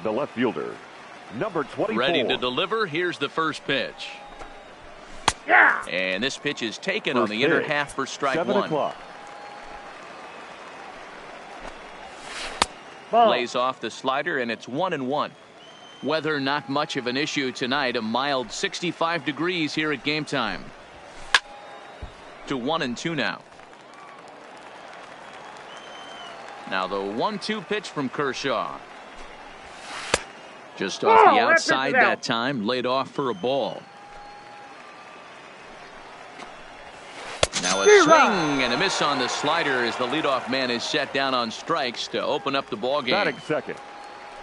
the left fielder, number 24. Ready to deliver. Here's the first pitch. Yeah. And this pitch is taken First on the inner pitch, half for strike 7 one. o'clock. Ball. Lays off the slider, and it's 1-1. Weather not much of an issue tonight. A mild 65 degrees here at game time. To 1-2 now. Now the 1-2 pitch from Kershaw. Just off the outside that time, laid off for a ball. Now a swing and a miss on the slider as the leadoff man is set down on strikes to open up the ball game. Batting second,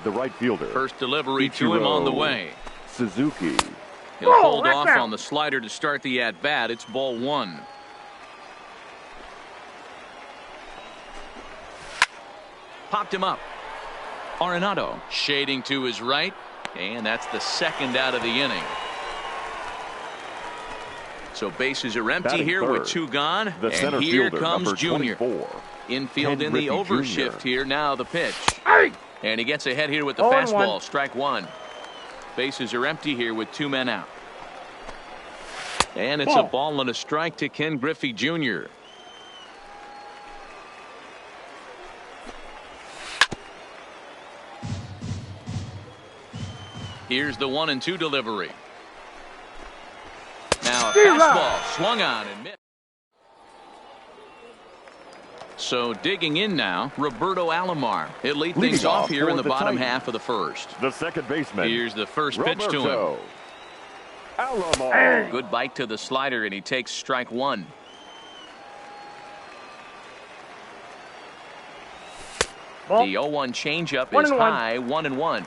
the right fielder. First delivery to him on the way. Suzuki. He'll hold off on the slider to start the at-bat. It's ball one. Popped him up. Arenado shading to his right, and that's the second out of the inning. So bases are empty Batting here third, with two gone, the center and here fielder, comes number Junior. 24. Infield Ken in the Griffey overshift Jr. here. Now the pitch. Hey. And he gets ahead here with the 0-1. fastball. Strike one. Bases are empty here with two men out. And it's a ball and a strike to Ken Griffey Jr. Here's the 1-2 delivery. Now a fastball swung on and missed. So digging in now, Roberto Alomar. He'll lead things off here in the bottom half of the first. The second baseman. Here's the first pitch to him. Alomar. Good bite to the slider, and he takes strike one. Ball. The 0-1 changeup is 1-1. high, 1-1.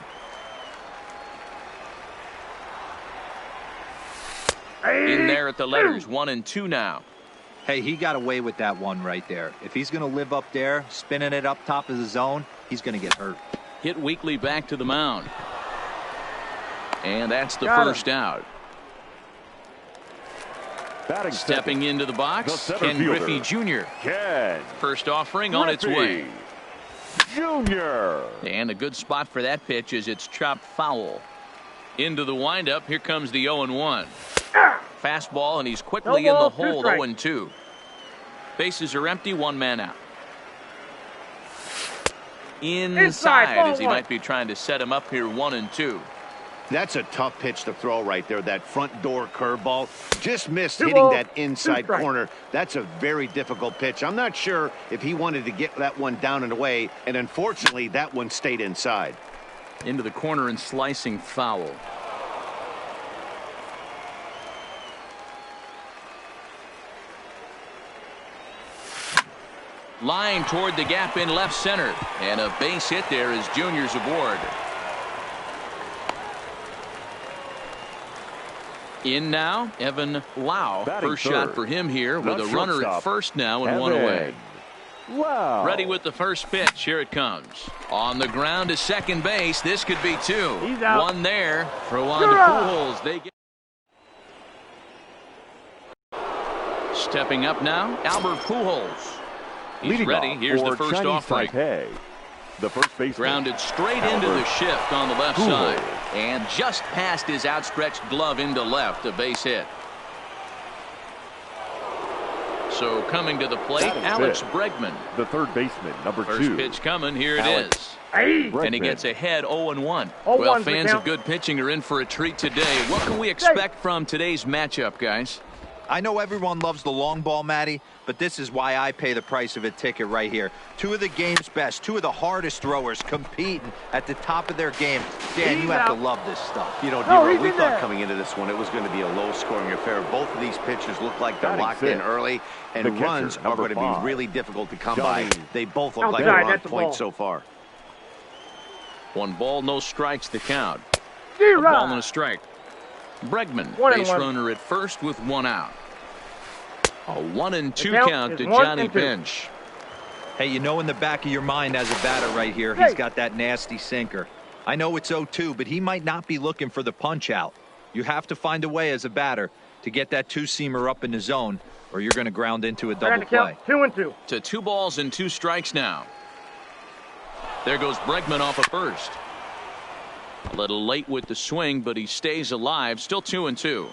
In there at the letters, 1-2 now. Hey, he got away with that one right there. If he's going to live up there, spinning it up top of the zone, he's going to get hurt. Hit weakly back to the mound. And that's the Got first out. Batting Stepping second, into the box, the center Ken fielder, Griffey Jr. Ken First offering on its way. Jr. And a good spot for that pitch as it's chopped foul. Into the windup, here comes the 0-1. Fastball, and he's quickly in the hole, 0-2. Bases are empty, one man out. Inside as he might be trying to set him up here, 1-2. That's a tough pitch to throw right there. That front door curveball just missed hitting that inside corner. That's a very difficult pitch. I'm not sure if he wanted to get that one down and away, and unfortunately that one stayed inside. Into the corner and slicing foul. Line toward the gap in left center, and a base hit there as Junior's aboard. In now, Evan Lau. Batting First third. shot for him here with The a runner at shortstop, first now and Evan. one away. Wow. Ready with the first pitch. Here it comes. On the ground to second base. This could be two. He's out. One there. Throw on to Pujols. They get. Stepping up now, Albert Pujols. He's Leading ready. off Here's the for first Chinese offering. Taipei, the first baseman. Grounded straight into Albert the shift on the left Pujols. side. And just past his outstretched glove into left. A base hit. So coming to the plate, Batting Alex fifth, Bregman. the third baseman, number First 2. pitch coming. Here it Alex is. Bregman. And he gets ahead 0-1. 0-1 Well, for fans count. of good pitching are in for a treat today. What can we expect from today's matchup, guys? I know everyone loves the long ball, Matty, but this is why I pay the price of a ticket right here. Two of the game's best, two of the hardest throwers competing at the top of their game. Dan, you have to love this stuff. You know, No, Dero, he's we in thought there. coming into this one it was going to be a low-scoring affair. Both of these pitchers look like they're Batting locked in fifth, early, and the catcher, runs are number going to be 5, really difficult to come Johnny. by. They both look like Outside, they're on that's the point ball. so far. 1 ball, no strikes to count. A ball and a strike. Bregman, 1-1. base runner at first with one out. A 1-2 The count count is to 1-2. Johnny Bench. Hey, you know in the back of your mind as a batter right here, he's got that nasty sinker. I know it's 0-2, but he might not be looking for the punch out. You have to find a way as a batter to get that two-seamer up in the zone, or you're going to ground into a double play. 2-2. To 2 balls and 2 strikes now. There goes Bregman off at first. A little late with the swing, but he stays alive. Still 2-2.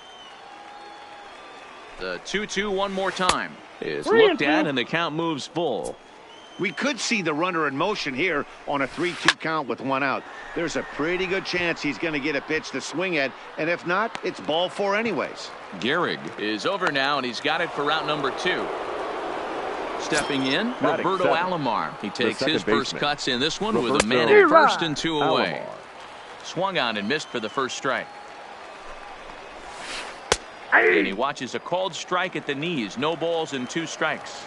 The 2-2 one more time is looked at, and the count moves full. We could see the runner in motion here on a 3-2 count with one out. There's a pretty good chance he's going to get a pitch to swing at, and if not, it's ball four anyways. Gehrig is over now, and he's got it for route number 2. Stepping in, Batting Roberto seven. Alomar. He takes second his first baseman. cuts in this one with a Roberto man at first and 2 away. Alomar. Swung on and missed for the first strike. And he watches a called strike at the knees. No balls and 2 strikes.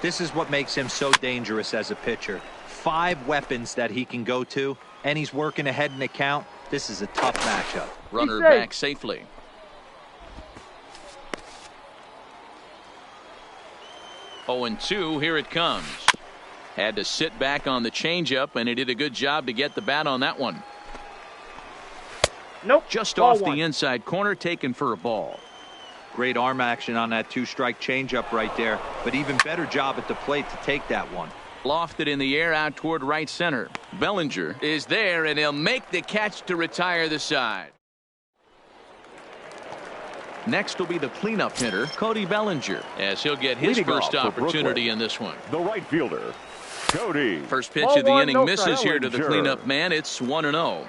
This is what makes him so dangerous as a pitcher. 5 weapons that he can go to, and he's working ahead in the count. This is a tough matchup. Runner back safely. Oh, and 2, here it comes. Had to sit back on the changeup, and he did a good job to get the bat on that one. Nope. Just Ball off one. the inside corner, taken for a ball. Great arm action on that 2-strike changeup right there, but even better job at the plate to take that one. Lofted in the air out toward right center. Bellinger is there, and he'll make the catch to retire the side. Next will be the cleanup hitter, Cody Bellinger, as he'll get his Leading first off for opportunity Brooklyn. in this one. The right fielder, Cody. First pitch Ball of the one, inning no misses strike. here to the Bellinger. cleanup man. It's 1-0.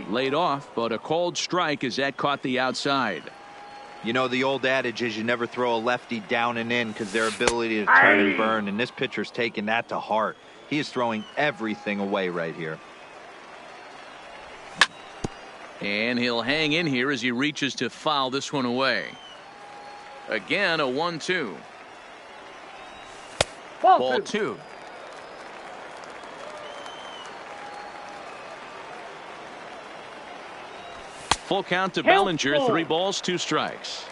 Laid off, but a called strike as that caught the outside. You know, the old adage is you never throw a lefty down and in because their ability to turn and burn, and this pitcher's taking that to heart. He is throwing everything away right here. And he'll hang in here as he reaches to foul this one away. Again, a 1-2. Ball 2. Full count to Bellinger. 3 balls, 2 strikes.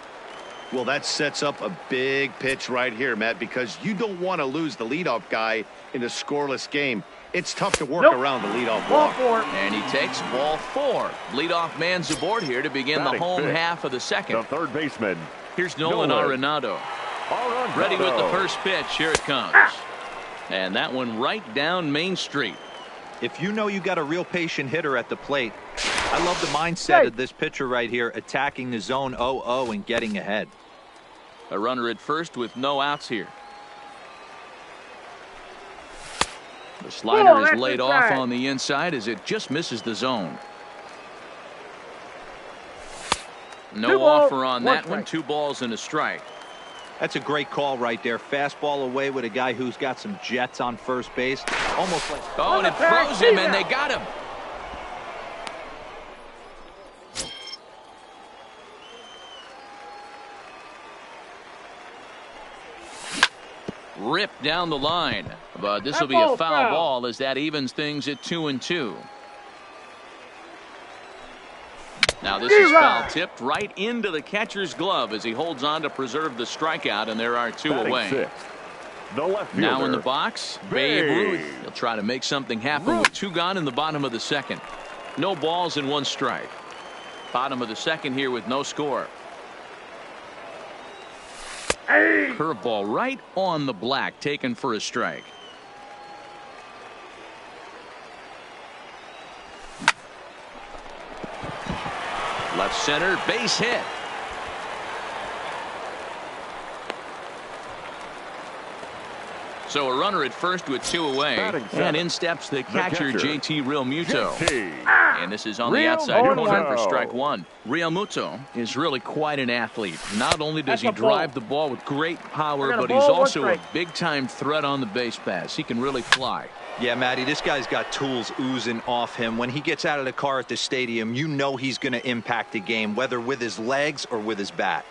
Well, that sets up a big pitch right here, Matt, because you don't want to lose the leadoff guy in a scoreless game. It's tough to work around the leadoff Ball walk. 4. And he takes ball 4. Leadoff man's aboard here to begin the Batting home fifth. half of the second. The third baseman, Here's Nolan Nolan. Arenado. Arenado. Ready with the first pitch. Here it comes. And that one right down Main Street. If you know you got a real patient hitter at the plate, I love the mindset of this pitcher right here, attacking the zone 0-0 and getting ahead. A runner at first with no outs here. The slider is that's laid inside. off on the inside as it just misses the zone. No 2 balls, offer on 1 that one. strike. 2 balls and a strike. That's a great call right there. Fastball away with a guy who's got some jets on first base. Almost like... Oh, and it froze him, and they got him. Ripped down the line, but this will be a foul ball as that evens things at 2-2. Now this is foul tipped right into the catcher's glove as he holds on to preserve the strikeout, and there are 2 Batting away. sixth, the left fielder. Now in the box, Babe Ruth. He'll try to make something happen with 2 gone in the bottom of the second. No balls and 1 strike. Bottom of the second here with no score. Curveball right on the black, taken for a strike. Left center, base hit. So a runner at first with 2 away. Batting And seventh, in steps the catcher, catcher, JT Realmuto. JT. And this is on the Real outside corner for Muto. strike 1. Realmuto is really quite an athlete. Not only does That's he a ball. drive the ball with great power, I got a but he's ball, 1 also a strike. big-time threat on the base pass. He can really fly. Yeah, Matty, this guy's got tools oozing off him. When he gets out of the car at the stadium, you know he's going to impact the game, whether with his legs or with his bat.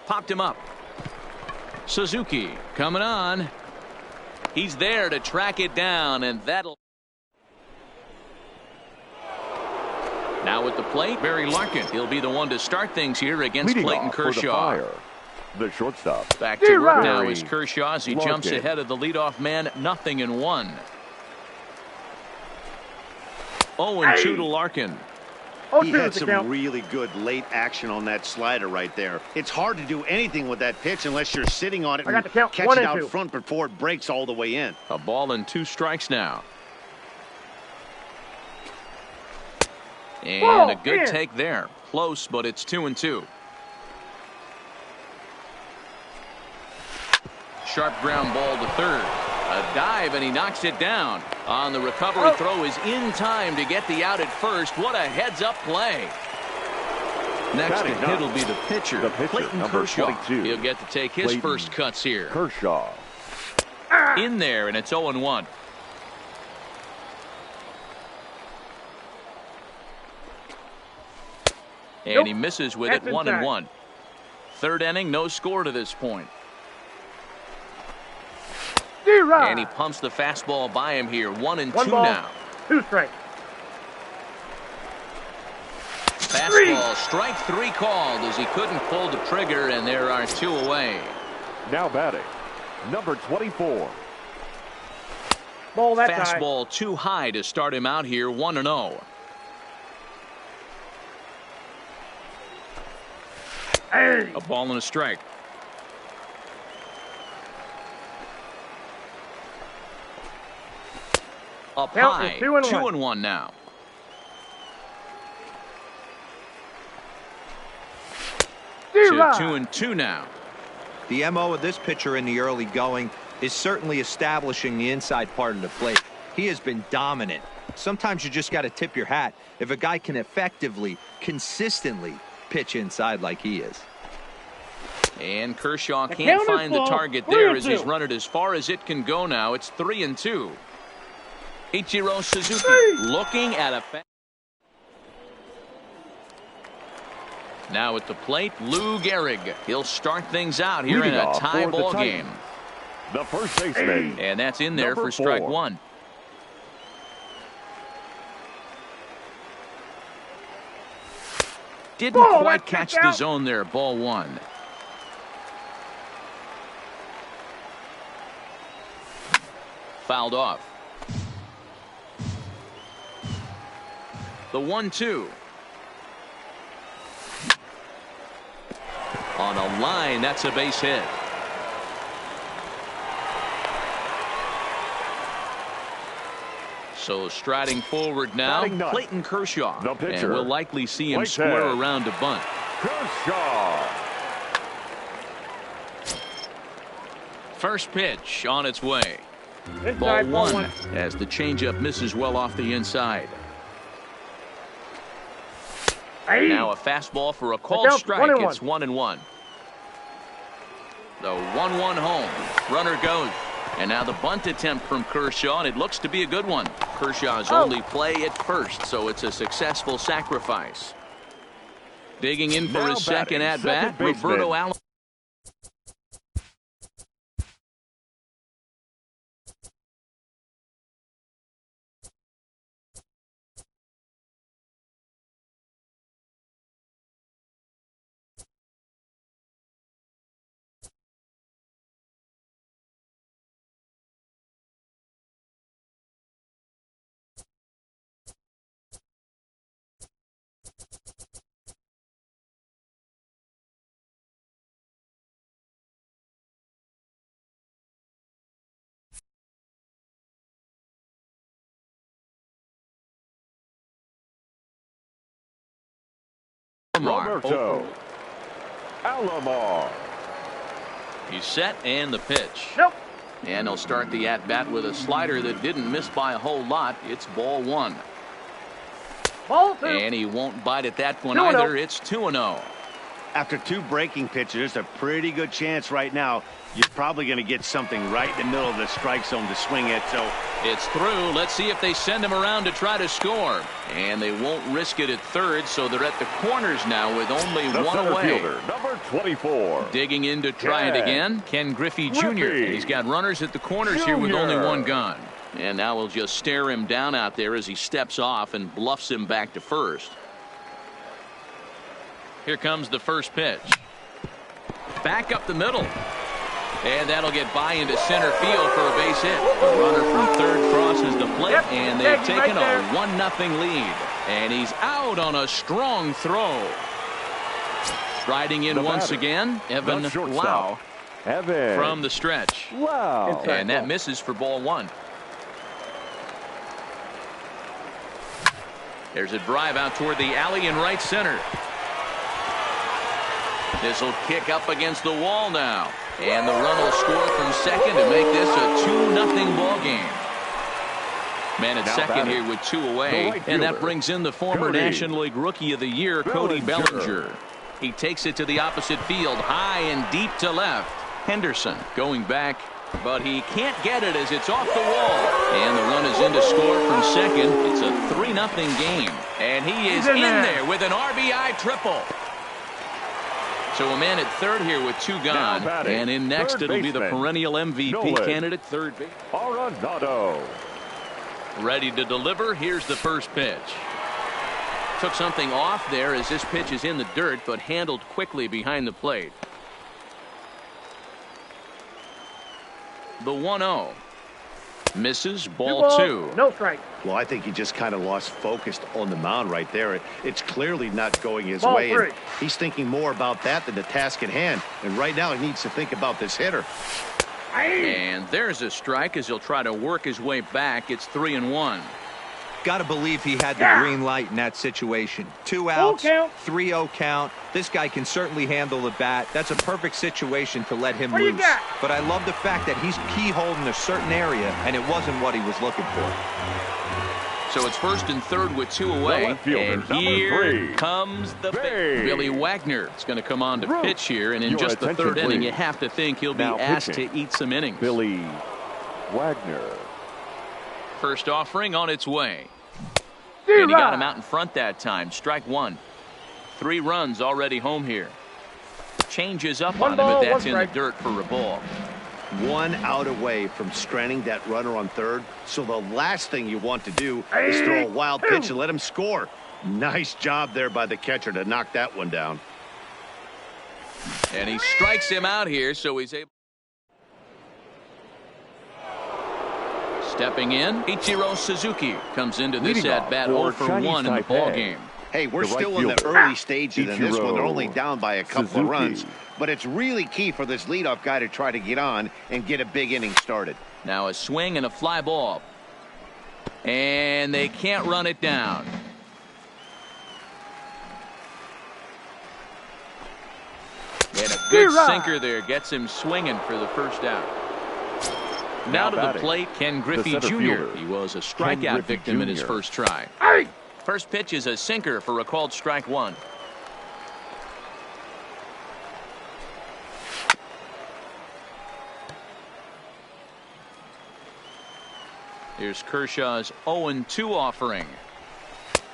Popped him up. Suzuki coming on. He's there to track it down, and that'll... Now at the plate, Barry Larkin. He'll be the one to start things here against Leading Clayton off for the Kershaw. Fire, the shortstop. Back to work now Barry is Kershaw as he jumps Larkin. ahead of the leadoff man. 0-1. 0-2 to Larkin. He 0-2 had is the some count. really good late action on that slider right there. It's hard to do anything with that pitch unless you're sitting on it I got and the count. catch 1 it and out 2. front before it breaks all the way in. A ball and 2 strikes now. And a good take there. Close, but it's 2-2. Sharp ground ball to third. A dive, and he knocks it down. On the recovery throw is in time to get the out at first. What a heads-up play. Next to hit will be the pitcher, Clayton number Kershaw. 22. He'll get to take his Clayton first cuts here. Kershaw. In there, and it's 0-1. And he misses with it. That's 1-1. Third inning, no score to this point. D-Rod. And he pumps the fastball by him here. 1-2 1 ball, now. 2 strikes. Fastball, strike 3 called as he couldn't pull the trigger, and there are 2 away. Now batting, number 24. Ball that time. Fastball too high to start him out here. 1-0. Hey. A ball and a strike. Up Count high. is 2-1. 2-1 now. To D-Rod. 2-2 now. The MO of this pitcher in the early going is certainly establishing the inside part of the plate. He has been dominant. Sometimes you just got to tip your hat if a guy can effectively, consistently pitch inside like he is. And Kershaw The can't count is find the full. target there 3-2. as he's run it as far as it can go now. It's 3-2. Ichiro Suzuki looking at a now at the plate, Lou Gehrig. He'll start things out here in Leading a off tie for the ball Titans, game. the first baseman. And that's in there Number for strike 4. 1. Didn't Ball, quite that's catch kicked the out. zone there. Ball 1. Fouled off. The 1-2. On a line, that's a base hit. So striding forward now, Batting ninth, Clayton Kershaw. the pitcher, And we'll likely see him Whitehead. square around to bunt. Kershaw. First pitch on its way. Inside, Ball ball 1 as the changeup misses well off the inside. Hey. Now a fastball for a called count's strike. 1-1. It's 1-1. The 1-1 home. Runner goes. And now the bunt attempt from Kershaw, and it looks to be a good one. Kershaw's only play at first, so it's a successful sacrifice. Digging in for Now his second batting, at-bat, second baseman. Roberto Alomar. Roberto Alomar. He's set, and the pitch. Nope. And he'll start the at-bat with a slider that didn't miss by a whole lot. It's ball 1. Ball 2. And he won't bite at that one 2-0. either. It's 2-0. After 2 breaking pitches, there's a pretty good chance right now you're probably going to get something right in the middle of the strike zone to swing it. So It's through. Let's see if they send him around to try to score. And they won't risk it at third, so they're at the corners now with only The 1 center away. fielder, number 24. Digging in to try it Ken again, Ken Griffey Jr. Griffey He's got runners at the corners here with Jr. only 1 gun. And now we'll just stare him down out there as he steps off and bluffs him back to first. Here comes the first pitch. Back up the middle. And that'll get by into center field for a base hit. The runner from third crosses the plate, and they've taken a 1-0 lead. And he's out on a strong throw. Striding in once again, Evan Lau from the stretch. Wow. And that misses for ball one. There's a drive out toward the alley in right center. This will kick up against the wall now. And the run will score from second to make this a 2-0 ball game. Man at second here with 2 away. And that brings in the former National League Rookie of the Year, Cody Bellinger. He takes it to the opposite field, high and deep to left. Henderson going back, but he can't get it as it's off the wall. And the run is in to score from second. It's a 3-0 game. And he is in there with an RBI triple. So a man at third here with 2 gone. And in next it'll be the perennial MVP candidate, third base. Arenado. Ready to deliver. Here's the first pitch. Took something off there as this pitch is in the dirt, but handled quickly behind the plate. The 1-0. Misses, ball 2. No strike. Well, I think he just kind of lost focus on the mound right there. It's clearly not going his Ball way. 3. And he's thinking more about that than the task at hand. And right now he needs to think about this hitter. And there's a strike as he'll try to work his way back. It's 3-1. Got to believe he had the green light in that situation. 2 outs, 3-0 count. This guy can certainly handle the bat. That's a perfect situation to let him loose. But I love the fact that he's keyholed in a certain area, and it wasn't what he was looking for. So it's first and third with 2 away. And here comes the Billy Wagner. It's going to come on to pitch here, and in just the third inning, you have to think he'll be asked to eat some innings. Billy Wagner. First offering on its way. And he got him out in front that time. Strike 1. 3 runs already home here. Changes up on him, but that's in the dirt for a ball. 1 out away from stranding that runner on third. So the last thing you want to do is throw a wild pitch and let him score. Nice job there by the catcher to knock that one down. And he strikes him out here, so he's able. Stepping in, Ichiro Suzuki comes into this at-bat 0 for 1 in the ball game. Hey, we're still in the early stages in this one. They're only down by a couple of runs. But it's really key for this leadoff guy to try to get on and get a big inning started. Now a swing and a fly ball. And they can't run it down. And a good sinker there gets him swinging for the first out. Now to the plate, Ken Griffey Jr. He was a strikeout victim in his first try. First pitch is a sinker for a called strike 1. Here's Kershaw's 0-2 offering.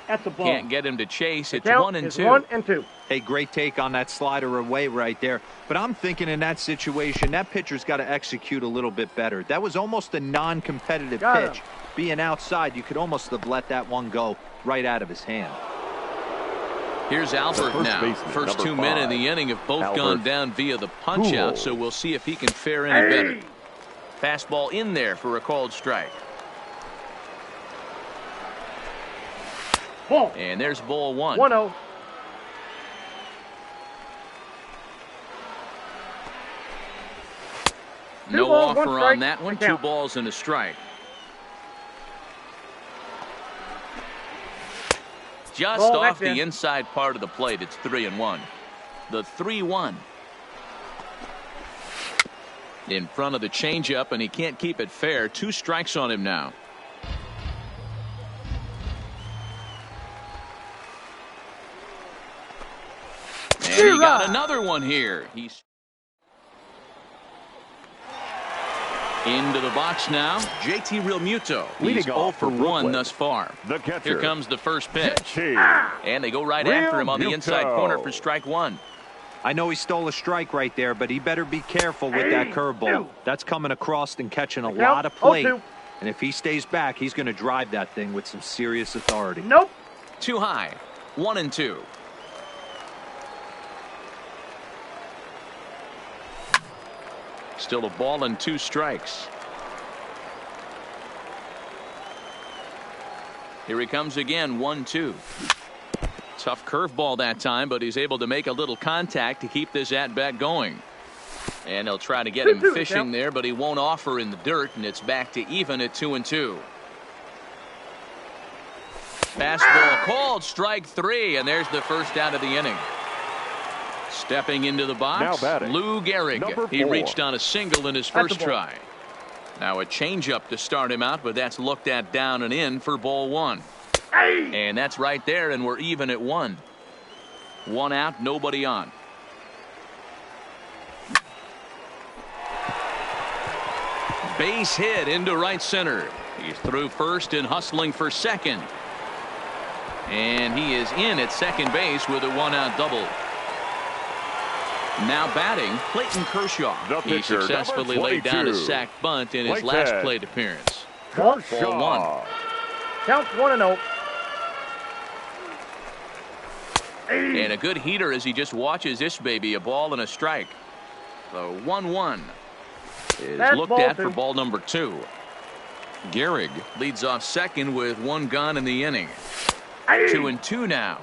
That's a ball. Can't get him to chase. It's 1-2. 1-2. Hey, great take on that slider away right there. But I'm thinking in that situation, that pitcher's got to execute a little bit better. That was almost a non-competitive pitch. Being outside, you could almost have let that one go right out of his hand. Here's Albert now. First 2 men in the inning have both gone down via the punch-out, so we'll see if he can fare any better. Fastball in there for a called strike. Ball. And there's ball 1. 1-0. No offer on that one. 2 balls and a strike. Just off the inside part of the plate. It's 3-1. The 3-1. In front of the changeup, and he can't keep it fair. 2 strikes on him now. And he got another one here. He's into the box now. JT Realmuto. He's 0 for 1 thus far. Here comes the first pitch. And they go right after him on the inside corner for strike 1. I know he stole a strike right there, but he better be careful with that curveball. That's coming across and catching a lot of plate. And if he stays back, he's going to drive that thing with some serious authority. Nope. Too high. 1-2. Still a ball and 2 strikes. Here he comes again, 1-2. Tough curveball that time, but he's able to make a little contact to keep this at-bat going. And he'll try to get him fishing there, but he won't offer in the dirt, and it's back to even at 2-2. Fastball called, strike 3, and there's the first out of the inning. Stepping into the box, Lou Gehrig. He reached on a single in his first try. Now a changeup to start him out, but that's looked at down and in for ball 1. And that's right there, and we're even at 1. 1 out, nobody on. Base hit into right center. He's through first and hustling for second. And he is in at second base with a 1-out double. Now batting, Clayton Kershaw. He successfully laid down a sac bunt in his last plate appearance. Ball 1. Count 1-0. And a good heater as he just watches this baby, a ball and a strike. So 1-1 is looked at for ball number 2. Gehrig leads off second with 1 gone in the inning. 2-2 now.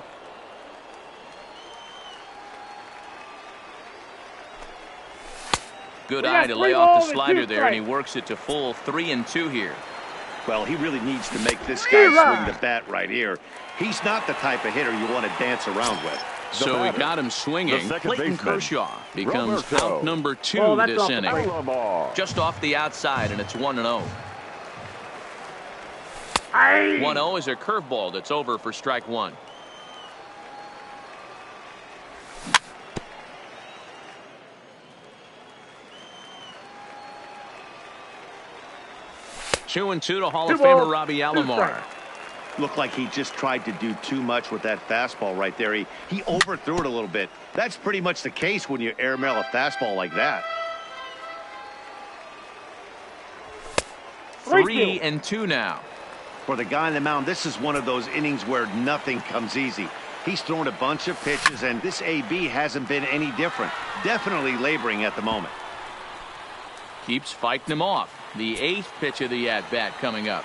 Good eye to lay off the slider there, and he works it to full 3-2 here. Well, he really needs to make this guy swing the bat right here. He's not the type of hitter you want to dance around with. So he got him swinging. Clayton Kershaw becomes out number 2 this inning. Just off the outside, and it's 1-0. 1-0 is a curveball that's over for strike 1. Two and 2 to Hall of Famer Robbie Alomar. Looked like he just tried to do too much with that fastball right there. He overthrew it a little bit. That's pretty much the case when you airmail a fastball like that. 3-2 now. For the guy on the mound, this is one of those innings where nothing comes easy. He's thrown a bunch of pitches, and this AB hasn't been any different. Definitely laboring at the moment. Keeps fighting him off. The 8th pitch of the at-bat coming up.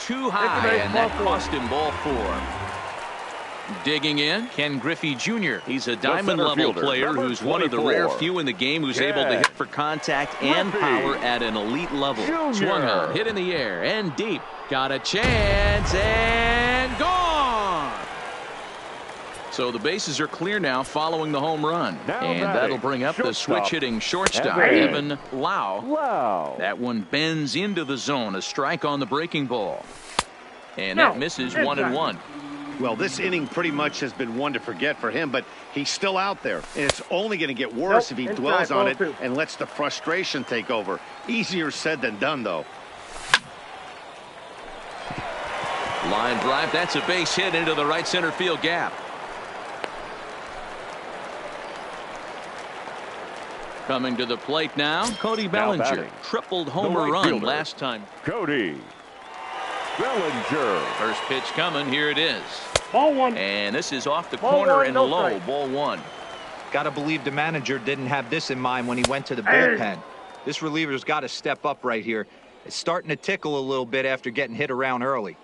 Too high, and that cost him ball 4. Digging in, Ken Griffey Jr. He's a diamond-level player who's one of the rare few in the game who's able to hit for contact and power at an elite level. Swung on, hit in the air, and deep. Got a chance, and gone! So the bases are clear now following the home run. And that'll bring up the switch-hitting shortstop, Evan Lau. That one bends into the zone, a strike on the breaking ball. And that misses 1-1. Well, this inning pretty much has been one to forget for him, but he's still out there. And it's only going to get worse if he dwells on it and lets the frustration take over. Easier said than done, though. Line drive, that's a base hit into the right center field gap. Coming to the plate now, Cody Bellinger. Tripled homer run last time. Cody Bellinger. First pitch coming, here it is. Ball 1. And this is off the corner and low, ball 1. Gotta believe the manager didn't have this in mind when he went to the bullpen. This reliever's got to step up right here. It's starting to tickle a little bit after getting hit around early.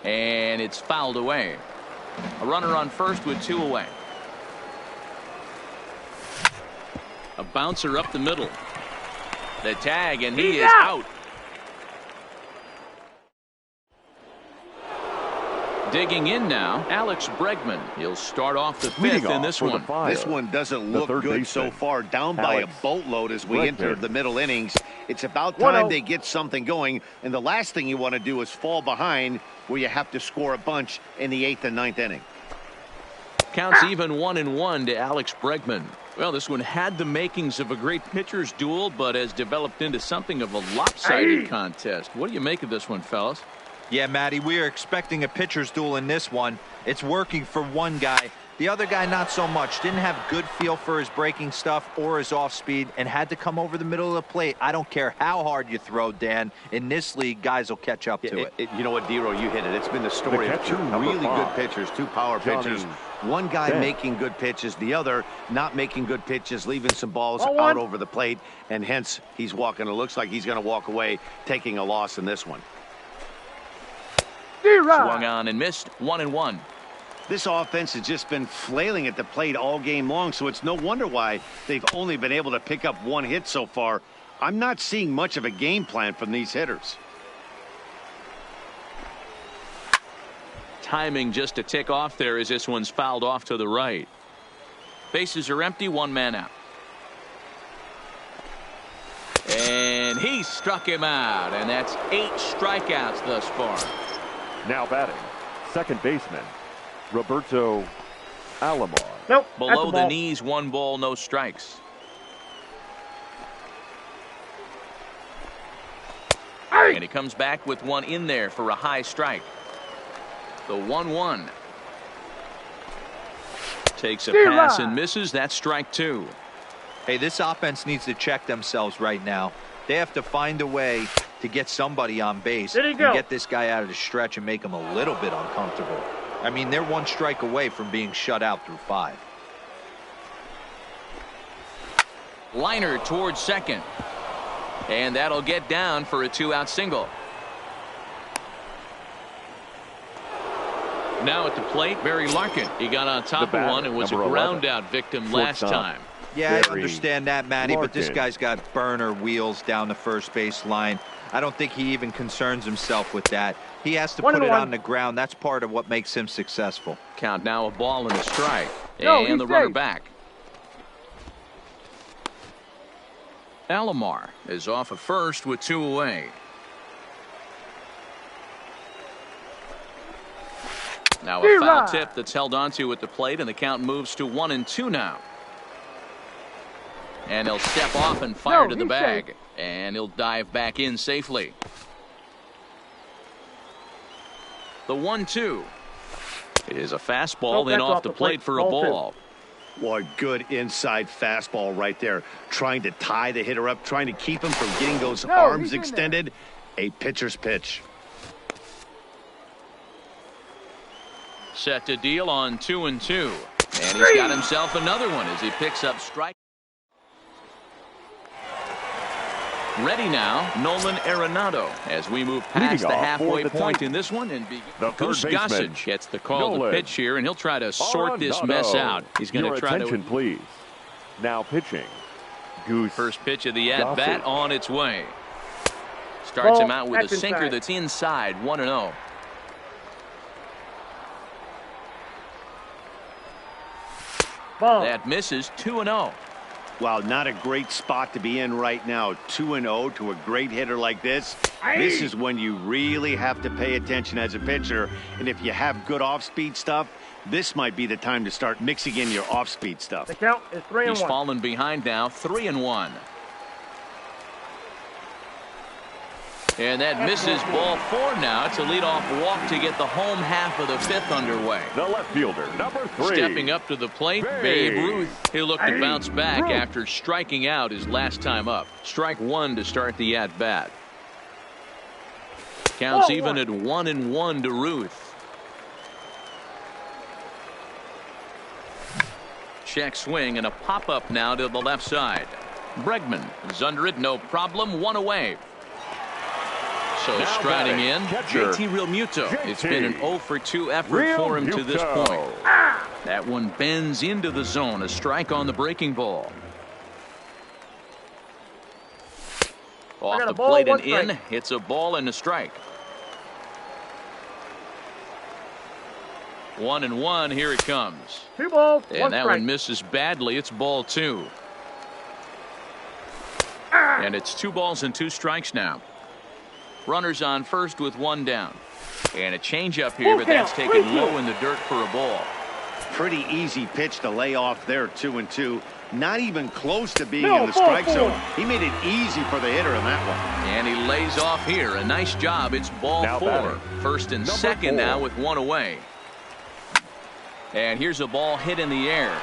And it's fouled away. A runner on first with 2 away. A bouncer up the middle. The tag, and he is out. Digging in now, Alex Bregman. He'll start off the 5th in this one. This one doesn't look good so far. Down by a boatload as we enter the middle innings. It's about time they get something going. And the last thing you want to do is fall behind where you have to score a bunch in the 8th and 9th inning. Counts even 1-1 to Alex Bregman. Well, this one had the makings of a great pitcher's duel, but has developed into something of a lopsided contest. What do you make of this one, fellas? Yeah, Matty, we are expecting a pitcher's duel in this one. It's working for one guy, The other guy, not so much. Didn't have good feel for his breaking stuff or his off speed and had to come over the middle of the plate. I don't care how hard you throw, Dan. In this league, guys will catch up to it. You know what, Dero, you hit it. It's been the story of two really good pitchers, two power pitchers. One guy making good pitches, the other not making good pitches, leaving some balls out over the plate, and hence he's walking. It looks like he's going to walk away taking a loss in this one. Swung on and missed, 1-1. This offense has just been flailing at the plate all game long, so it's no wonder why they've only been able to pick up one hit so far. I'm not seeing much of a game plan from these hitters. Timing just a tick off there as this one's fouled off to the right. Bases are empty, one man out. And he struck him out, and that's 8 strikeouts thus far. Now batting, second baseman, Roberto Alomar. Nope. Below the knees, 1 ball, no strikes. And he comes back with one in there for a high strike. The 1-1. Takes a pass and misses. That's strike 2. Hey, this offense needs to check themselves right now. They have to find a way to get somebody on base and get this guy out of the stretch and make him a little bit uncomfortable. I mean, they're 1 strike away from being shut out through 5. Liner towards second. And that'll get down for a 2-out single. Now at the plate, Barry Larkin. He got on top of one and was a ground out victim last time. Yeah, I understand that, Matty, but this guy's got burner wheels down the first base line. I don't think he even concerns himself with that. He has to put it on the ground. That's part of what makes him successful. Count now, a ball and a strike. And the runner back. Alomar is off at first with 2 away. Now a foul tip that's held onto at the plate, and the count moves to 1-2 now. And he'll step off and fire to the bag. And he'll dive back in safely. The 1-2 is a fastball, then off the plate for a ball. Boy, good inside fastball right there. Trying to tie the hitter up, trying to keep him from getting those arms extended. A pitcher's pitch. Set to deal on 2-2. And he's got himself another one as he picks up strike. Ready now, Nolan Arenado, as we move past the halfway point in this one. And Goose Gossage gets the call to pitch here, and he'll try to sort this mess out. He's going to try to... please. Now pitching, Goose. First pitch of the at-bat on its way. Starts him out with a sinker that's inside, 1-0. That misses, 2-0. Wow, not a great spot to be in right now. 2-0 to a great hitter like this. This is when you really have to pay attention as a pitcher. And if you have good off-speed stuff, this might be the time to start mixing in your off-spead stuff. The count is 3-1. He's fallen behind now, 3-1. And that misses, ball 4 now. It's a leadoff walk to get the home half of the 5th underway. The left fielder, number 3. Stepping up to the plate, Babe Ruth. He'll look to bounce back after striking out his last time up. Strike 1 to start the at-bat. Counts even at 1-1 to Ruth. Check swing and a pop-up now to the left side. Bregman is under it, no problem, 1 away. So now striding in, JT Realmuto. It's been an 0-for-2 effort for him to this point. That one bends into the zone. A strike on the breaking ball. Off the plate and in. It's a ball and a strike. 1-1. Here it comes. 2 balls, and that one misses badly. It's ball 2. And it's 2 balls and 2 strikes now. Runners on first with 1 down. And a changeup here, but that's taken low in the dirt for a ball. Pretty easy pitch to lay off there, 2-2. Not even close to being in the strike zone. He made it easy for the hitter in that one. And he lays off here. A nice job. It's ball 4. First and second now with 1 away. And here's a ball hit in the air.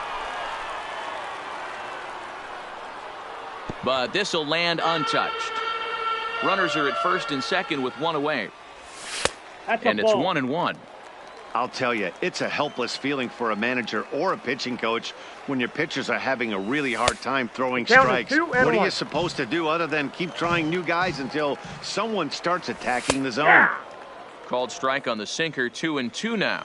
But this will land untouched. Runners are at first and second with one away. And it's 1-1. I'll tell you, it's a helpless feeling for a manager or a pitching coach when your pitchers are having a really hard time throwing strikes. What are you supposed to do other than keep trying new guys until someone starts attacking the zone? Called strike on the sinker, 2-2 now.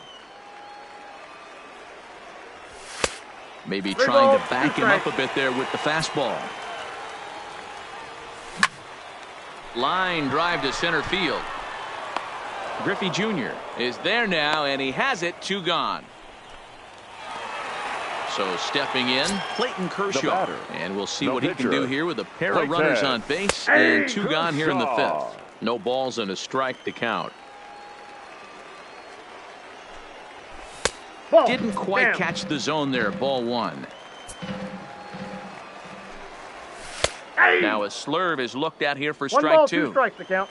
Maybe trying to back him up a bit there with the fastball. Line drive to center field. Griffey Jr. is there now, and he has it. 2 gone. So stepping in, Clayton Kershaw. And we'll see what he can do here with a pair of runners on base and 2 gone here in the 5th. No balls and a strike to count. Didn't quite catch the zone there. Ball 1. Now a slurve is looked at here for strike 2. 1 ball, 2 strikes to count.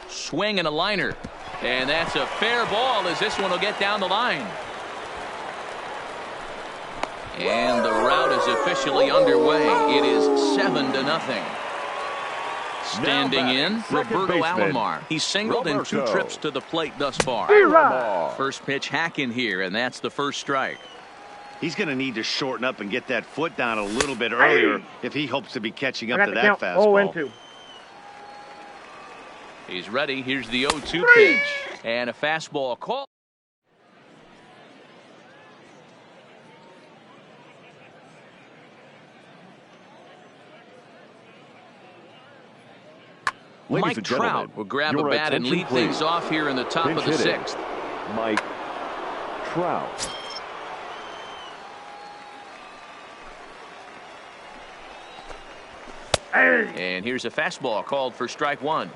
Swing and a liner. And that's a fair ball as this one will get down the line. And the route is officially underway. It is 7-0. Standing in, Roberto Alomar. He's singled in 2 trips to the plate thus far. First pitch hack in here, and that's the first strike. He's going to need to shorten up and get that foot down a little bit earlier if he hopes to be catching up to that fastball. 0-2. He's ready. Here's the 0-2 pitch. And a fastball call. Mike Trout will grab a bat and lead things off here in the top of the 6th. Mike Trout. And here's a fastball called for strike 1.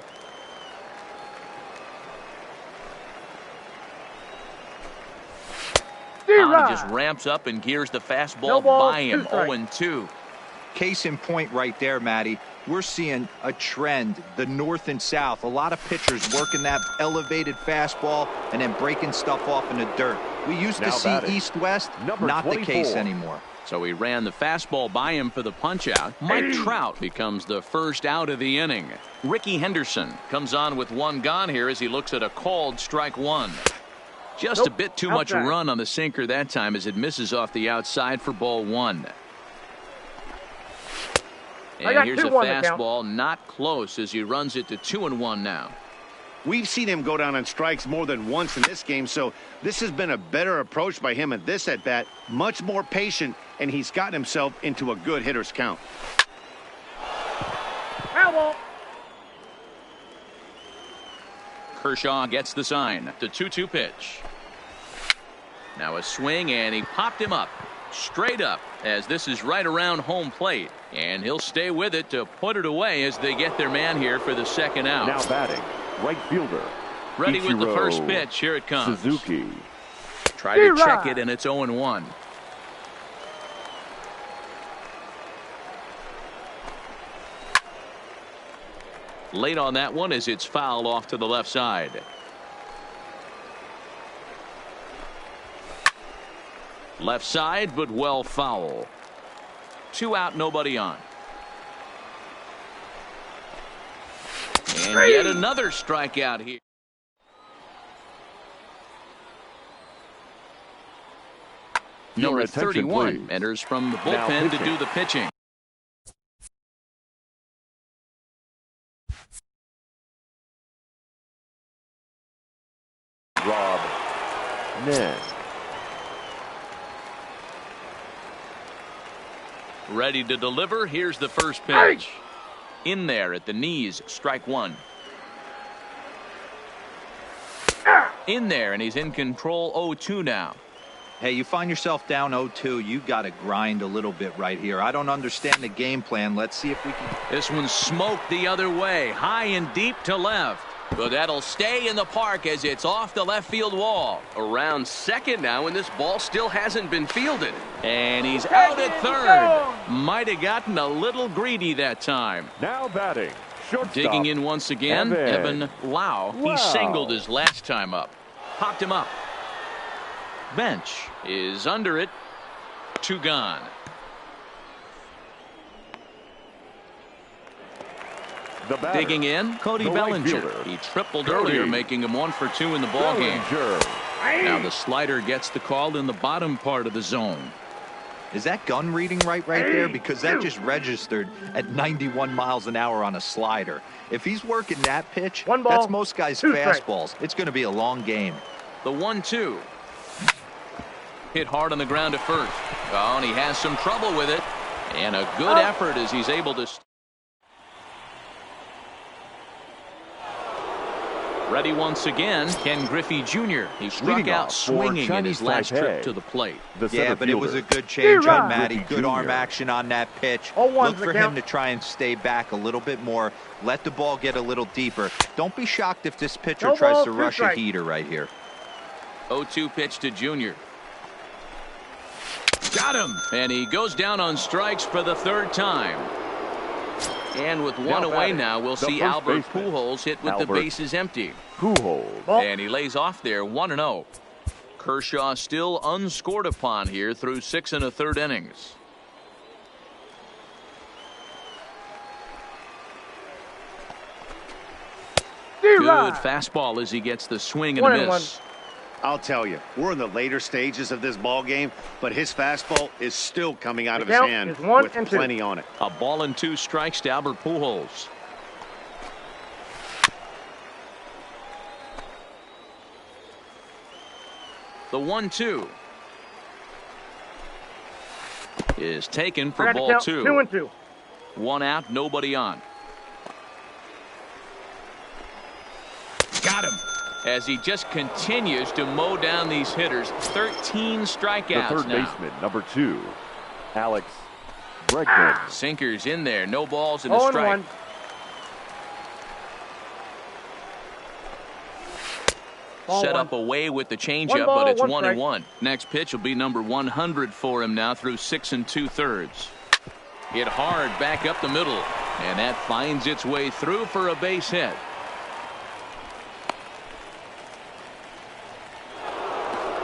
Just ramps up and gears the fastball by him. 0-2. Case in point right there, Matty. We're seeing a trend, the north and south. A lot of pitchers working that elevated fastball and then breaking stuff off in the dirt. We used to see east-west, not the case anymore. So he ran the fastball by him for the punch-out. Mike Trout becomes the first out of the inning. Ricky Henderson comes on with 1 gone here as he looks at a called strike 1. Just a bit too much run on the sinker that time as it misses off the outside for ball 1. And here's a fastball not close as he runs it to 2-1 now. We've seen him go down on strikes more than once in this game, so this has been a better approach by him at this at-bat. Much more patient, and he's gotten himself into a good hitter's count. Kershaw gets the sign. The 2-2 pitch. Now a swing, and he popped him up. Straight up, as this is right around home plate. And he'll stay with it to put it away as they get their man here for the 2nd out. Now batting, right fielder. Ready Ichiro with the first pitch. Here it comes. Suzuki. Try to check it, and it's 0-1. Late on that one as it's fouled off to the left side. Left side, but well foul. 2 out, nobody on. And yet another strikeout here. Number 31 enters from the bullpen to do the pitching. Rob Ned. Ready to deliver. Here's the first pitch. In there at the knees, strike 1. In there, and he's in control. 0-2 now. Hey, you find yourself down 0-2, you got to grind a little bit right here. I don't understand the game plan. Let's see if we can. This one's smoked the other way, high and deep to left. But that'll stay in the park as it's off the left field wall. Around second now, and this ball still hasn't been fielded. And he's out at third. Might have gotten a little greedy that time. Now batting, Shortstop. Digging in once again, Evan Lau. He singled his last time up. Popped him up. Bench is under it. 2 gone. The batter, Digging in, Cody the right Bellinger. fielder, He tripled Cody earlier, making him 1 for 2 in the ball game. Bellinger. Now the slider gets the call in the bottom part of the zone. Is that gun reading right there? Because that just registered at 91 miles an hour on a slider. If he's working that pitch, 1 ball, that's most guys' 2 strikes. fastballs. It's going to be a long game. The 1-2. Hit hard on the ground to first. Oh, and he has some trouble with it. And a good effort as he's able to. Ready once again, Ken Griffey Jr. He struck Leading out off for swinging in his Chinese last Taipei. trip to the plate. The Yeah, center but it was a fielder. good change on Griffey Matty. Good Jr. arm action on that pitch. 0-1's Look the for him count. to try and stay back a little bit more. Let the ball get a little deeper. Don't be shocked if this pitcher No tries ball, to 2 rush a strikes. heater right here. 0-2 pitch to Jr. Got him. And he goes down on strikes for the 3rd time. And with 1 away now, we'll the see first Albert baseman, Pujols hit with the Albert. bases empty. Pujols. Ball. And he lays off there 1-0. Kershaw still unscored upon here through 6 1/3 innings. Good fastball as he gets the swing and a 1-1. miss. I'll tell you, we're in the later stages of this ball game, but his fastball is still coming out The of his count hand is 1 with and 2. plenty on it. A ball and 2 strikes to Albert Pujols. The 1-2 is taken for I got the ball count, 2. 2-2. 1 out, nobody on. Got him. As he just continues to mow down these hitters. 13 The strikeouts third now. baseman, number 2, Alex Bregman. Sinkers in there. No balls and a 0-1. strike. Ball Set 1. up away with the 1 changeup, ball, but it's 1 1-1. strike. Next pitch will be number 100 for him now through 6 2/3. Hit hard back up the middle, and that finds its way through for a base hit.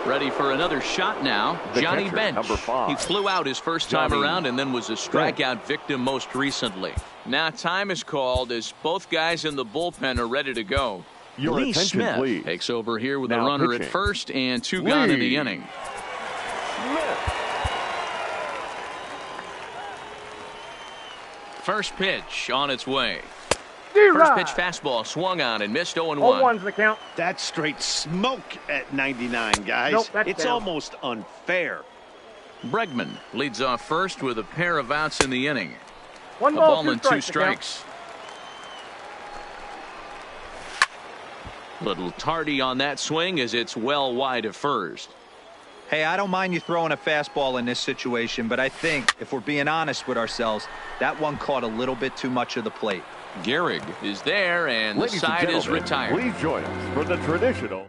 Ready for another shot now. The Johnny catcher, Bench. number 5. He flew out his first time Johnny around and then was a strikeout victim most recently. Now time is called as both guys in the bullpen are ready to go. Your Lee attention, Smith please. takes over here with a Now runner at pitching. first and 2 gone in the Lee. inning. First pitch on its way. First pitch fastball swung on and missed 0-1. 0-1's the count. That's straight smoke at 99, guys. Nope, that's it's down. almost unfair. Bregman leads off first with a pair of outs in the inning. 1 A ball, ball 2 and 2 strikes. the count. strikes. Little tardy on that swing as it's well wide of first. Hey, I don't mind you throwing a fastball in this situation, but I think, if we're being honest with ourselves, that one caught a little bit too much of the plate. Gehrig is there, and the Ladies and side is gentlemen, retired. please join us for the traditional.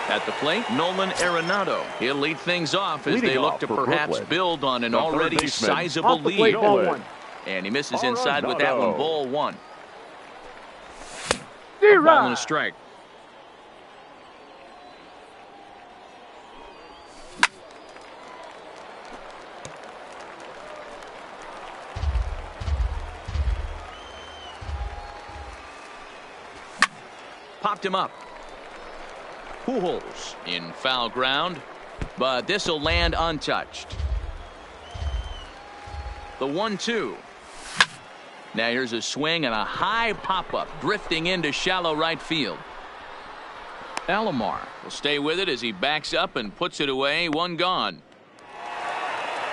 At the plate, Nolan Arenado. He'll lead things off as Leading they look off to for perhaps Brooklyn, build on an the third already baseman, sizable Off the plate, lead. ball Nolan. 1. And he misses inside with that one. Arenado. Ball 1. A ball and a strike. Popped him up. Pujols in foul ground, but this will land untouched. The 1-2. Now here's a swing and a high pop-up drifting into shallow right field. Alomar will stay with it as he backs up and puts it away. 1 gone.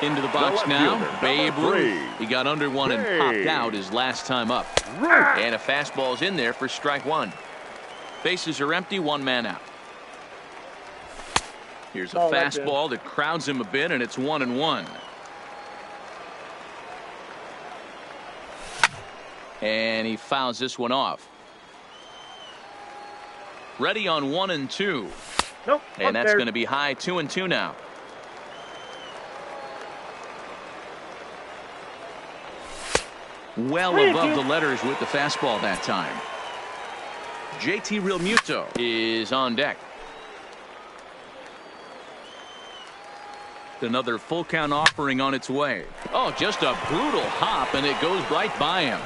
Into the box left now. fielder, Babe number 3. Ruth. He got under one and Hey. popped out his last time up. And a fastball's in there for strike 1. Bases are empty, 1 man out. Here's a Ball right there. fastball that crowds him a bit, and it's 1-1. And he fouls this one off. Ready on 1-2. Nope. And that's upstairs. going to be high 2-2 now. Well above the letters with the fastball that time. JT Realmuto is on deck. Another full count offering on its way. Oh, just a brutal hop, and it goes right by him.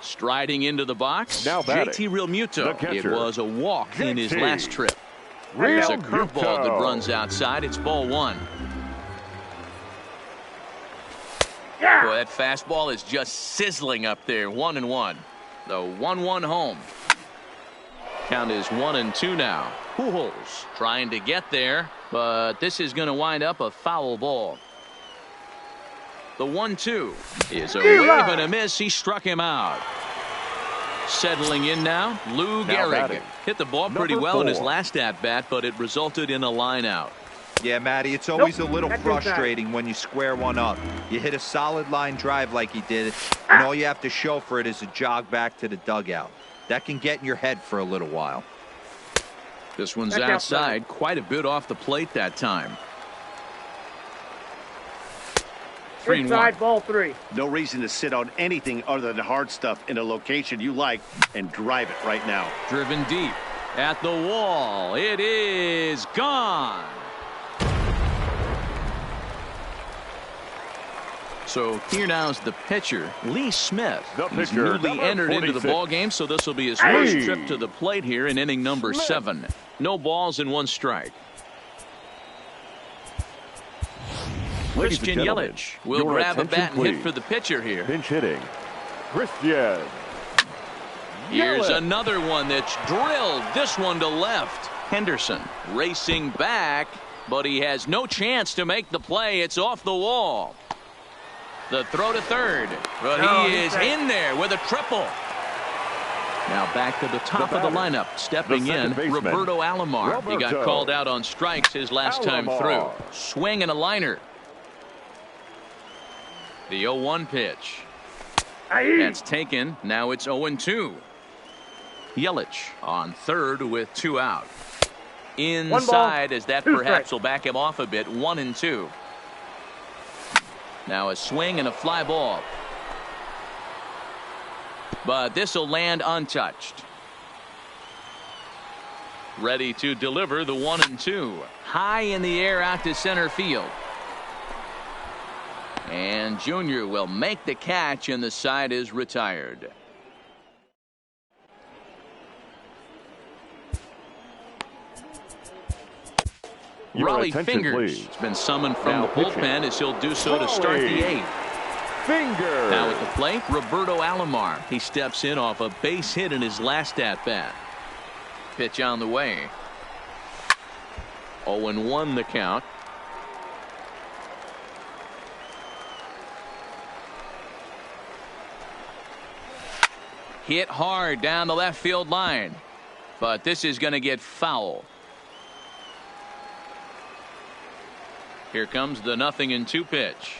Striding into the box, Now batting, JT Realmuto. the catcher, It was a walk in his JT last trip. There's a Realmuto. curveball that runs outside. It's ball one. Boy, that fastball is just sizzling up there. 1-1. The 1-1 home. Count is 1-2 now. Pujols trying to get there, but this is going to wind up a foul ball. The 1-2 is a wave and a miss. He struck him out. Settling in now, Lou Gehrig. batting, Hit the ball pretty number well in his 4. last at-bat, but it resulted in a line out. Yeah, Matty, it's always a little That's inside. frustrating when you square one up. You hit a solid line drive like he did, and all you have to show for it is a jog back to the dugout. That can get in your head for a little while. This one's That's outside, quite a bit off the plate that time. 3-1. Inside, ball 3. No reason to sit on anything other than hard stuff in a location you like and drive it right now. Driven deep at the wall. It is gone. So here now is the pitcher, Lee Smith. The He's pitcher, newly number entered into the 46. ball game, so this will be his first Hey. trip to the plate here in inning number Smith. 7. No balls and 1 strike. Ladies and Christian gentlemen, Yelich will your grab a attention, bat and hit please. for the pitcher here. Pinch hitting, Christian Here's Yelich. another one that's drilled. This one to left. Henderson racing back, but he has no chance to make the play. It's off the wall. The throw to third, but No, he he's is safe. in there with a triple. Now back to the top of the batter, lineup. Stepping the in, second baseman, Roberto Alomar. He got Roberto called out on strikes his last time Alomar. through. Swing and a liner. The 0-1 pitch. That's taken. Now it's 0-2. Yelich on third with 2 out. Inside, as that 2 perhaps strikes. will back him off a bit. 1-2. Now a swing and a fly ball. But this will land untouched. Ready to deliver the 1-2. High in the air out to center field. And Junior will make the catch, and the side is retired. Your Raleigh attention, Fingers please. has been summoned from Now the pitching. bullpen as he'll do so to start the Raleigh 8th. Finger. Now at the plate, Roberto Alomar. He steps in off a base hit in his last at-bat. Pitch on the way. 0-1 the count. Hit hard down the left field line. But this is going to get foul. Here comes the 0-2 pitch.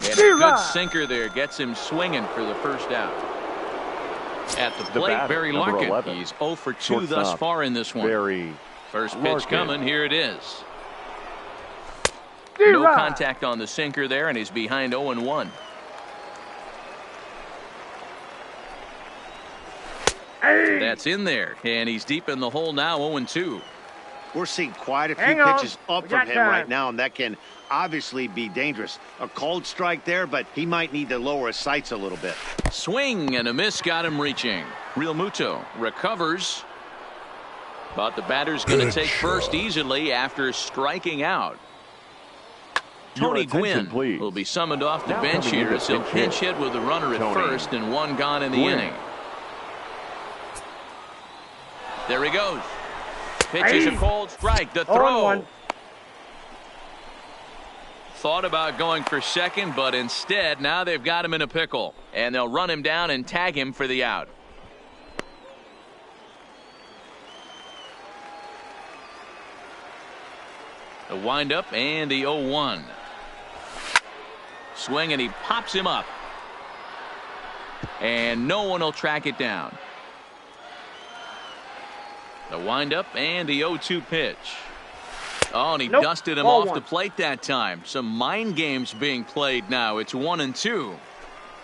And a good sinker there gets him swinging for the first out. At the plate, batter, Barry number Larkin. 11. He's 0 for 2 thus Shortstop, far in this one. Barry First pitch Larkin. coming. Here it is. No contact on the sinker there, and he's behind 0-1. That's in there, and he's deep in the hole now. 0-2. We're seeing quite a few Hang on. pitches up We from got him time. right now, and that can obviously be dangerous. A cold strike there, but he might need to lower his sights a little bit. Swing and a miss got him reaching. Realmuto recovers, but the batter's going to take first easily after striking out. Your Tony attention, Gwynn please. will be summoned off the Now bench coming here in as to he'll pinch pinch hit. hit with a runner at Tony first and 1 gone in the Gwynn. inning. There he goes. Pitches a cold strike. The throw. 0-1. Thought about going for second, but instead now they've got him in a pickle, and they'll run him down and tag him for the out. The windup and the 0-1. Swing, and he pops him up. And no one will track it down. The windup and the 0-2 pitch. Oh, and he Nope. dusted him Ball off one. the plate that time. Some mind games being played now. It's 1-2.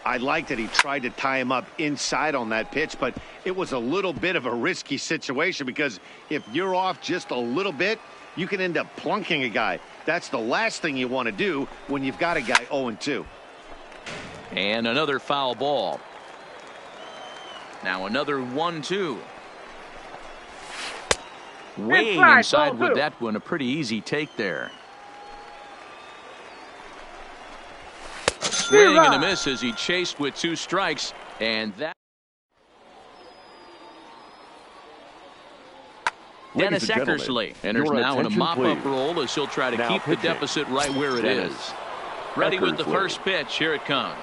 I like that he tried to tie him up inside on that pitch, but it was a little bit of a risky situation because if you're off just a little bit, you can end up plunking a guy. That's the last thing you want to do when you've got a guy 0-2. And another foul ball. Now another 1-2. Way Inside, inside ball with two. that one. A pretty easy take there. A swing and a miss as he chased with 2 strikes. And that. Dennis Ladies and gentlemen, Eckersley enters your now in a attention, mop-up please. role as he'll try to Now keep the pitching. deficit right where it Dennis is. Ready with the Eckersley. first pitch. Here it comes.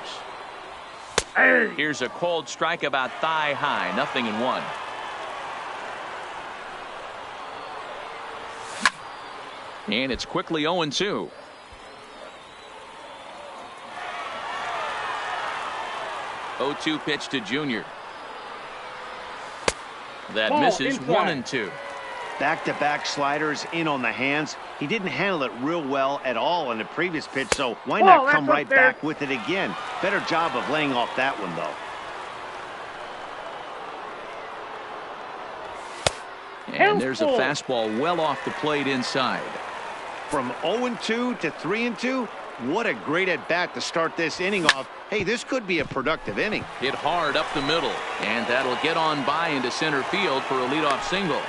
Hey. Here's a cold strike about thigh high. 0-1. And it's quickly 0-2. Oh-2 pitch to Junior. That Ball misses. inside. 1-2. Back-to-back sliders in on the hands. He didn't handle it real well at all in the previous pitch, so why Ball, not that's come up right there. back with it again? Better job of laying off that one, though. And there's a Helpful. fastball well off the plate inside. From 0-2 to 3-2, what a great at-bat to start this inning off. Hey, this could be a productive inning. Hit hard up the middle, and that'll get on by into center field for a leadoff single.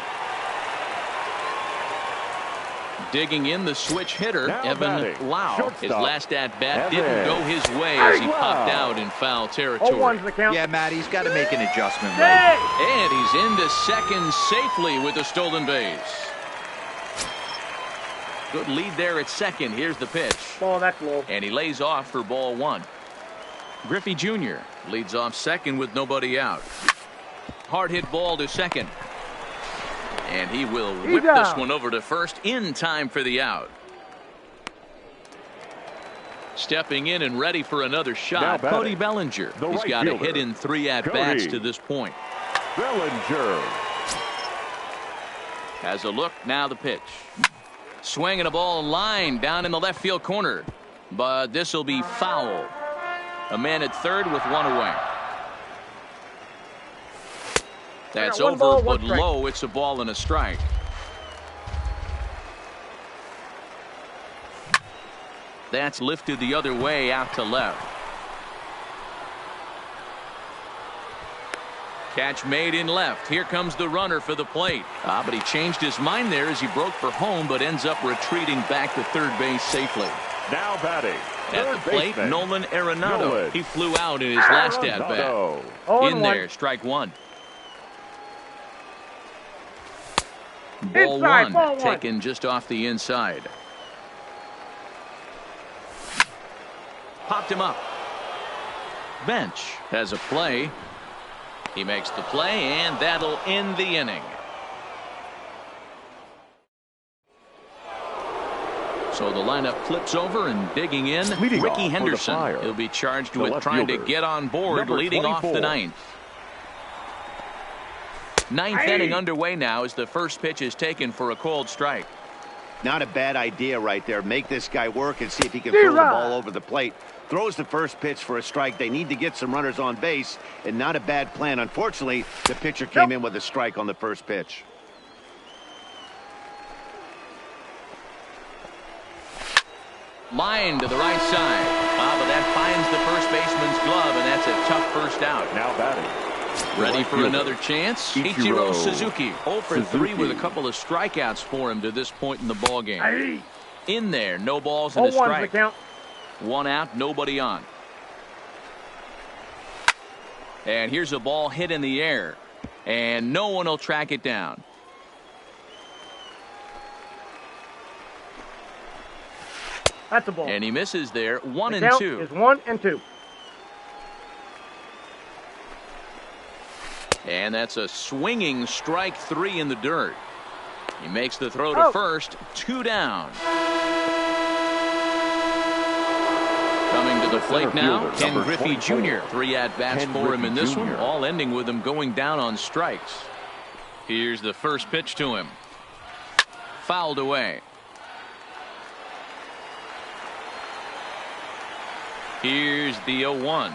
Digging in the switch hitter, Now Evan batting, Lau. His shortstop, last at-bat Evan. didn't go his way as he popped Lau. out in foul territory. 0-1's the count. Yeah, Matt, he's got to make an adjustment right Hey. And he's into second safely with a stolen base. Good lead there at second. Here's the pitch. Ball, that's low. And he lays off for ball 1. Griffey Jr. leads off second with nobody out. Hard hit ball to second. And he will whip this down. one over to first in time for the out. Stepping in and ready for another Now shot, batting, Cody Bellinger. the He's right got a fielder, hit in 3 at-bats Cody to this point. Bellinger. Has a look, now the pitch. Swinging a ball line down in the left field corner. But this will be foul. A man at third with 1 away. That's one over, ball, one but strike. low. It's a ball and a strike. That's lifted the other way out to left. Catch made in left. Here comes the runner for the plate. But he changed his mind there as he broke for home, but ends up retreating back to third base safely. Now batting, At third the plate, baseman, Nolan Arenado. Nolan He flew out in his last at-bat. Arenado. 0-1. In there, strike 1. Ball Inside, 1, ball 1. taken just off the inside. Popped him up. Bench has a play. He makes the play, and that'll end the inning. So the lineup flips over and digging in. Leading off Ricky for the Henderson. Fire, He'll be charged the with left trying to fielder, get on board, number leading off the 24. 9th. Ninth Hey. inning underway now as the first pitch is taken for a cold strike. Not a bad idea right there. Make this guy work and see if he can throw the ball over the plate. Throws the first pitch for a strike. They need to get some runners on base, and not a bad plan. Unfortunately, the pitcher came in with a strike on the first pitch. Line to the right side. But that finds the first baseman's glove, and that's a tough first out. Now batting, Ready right for fielder, another chance? Ichiro Suzuki. 0 for 3 Suzuki. with a couple of strikeouts for him to this point in the ball game. Hey. In there, no balls and a 0-1's the strike. count. 1 out, nobody on. And here's a ball hit in the air, and no one will track it down. That's a ball. And he misses there. 1 The and count 2. is 1 and 2. And that's a swinging strike 3 in the dirt. He makes the throw to first. 2 down. Coming to the plate now, fielder, Ken number Griffey 24. Jr. 3 at-bats Ken for him in Griffey this one, Jr. all ending with him going down on strikes. Here's the first pitch to him. Fouled away. Here's the 0-1.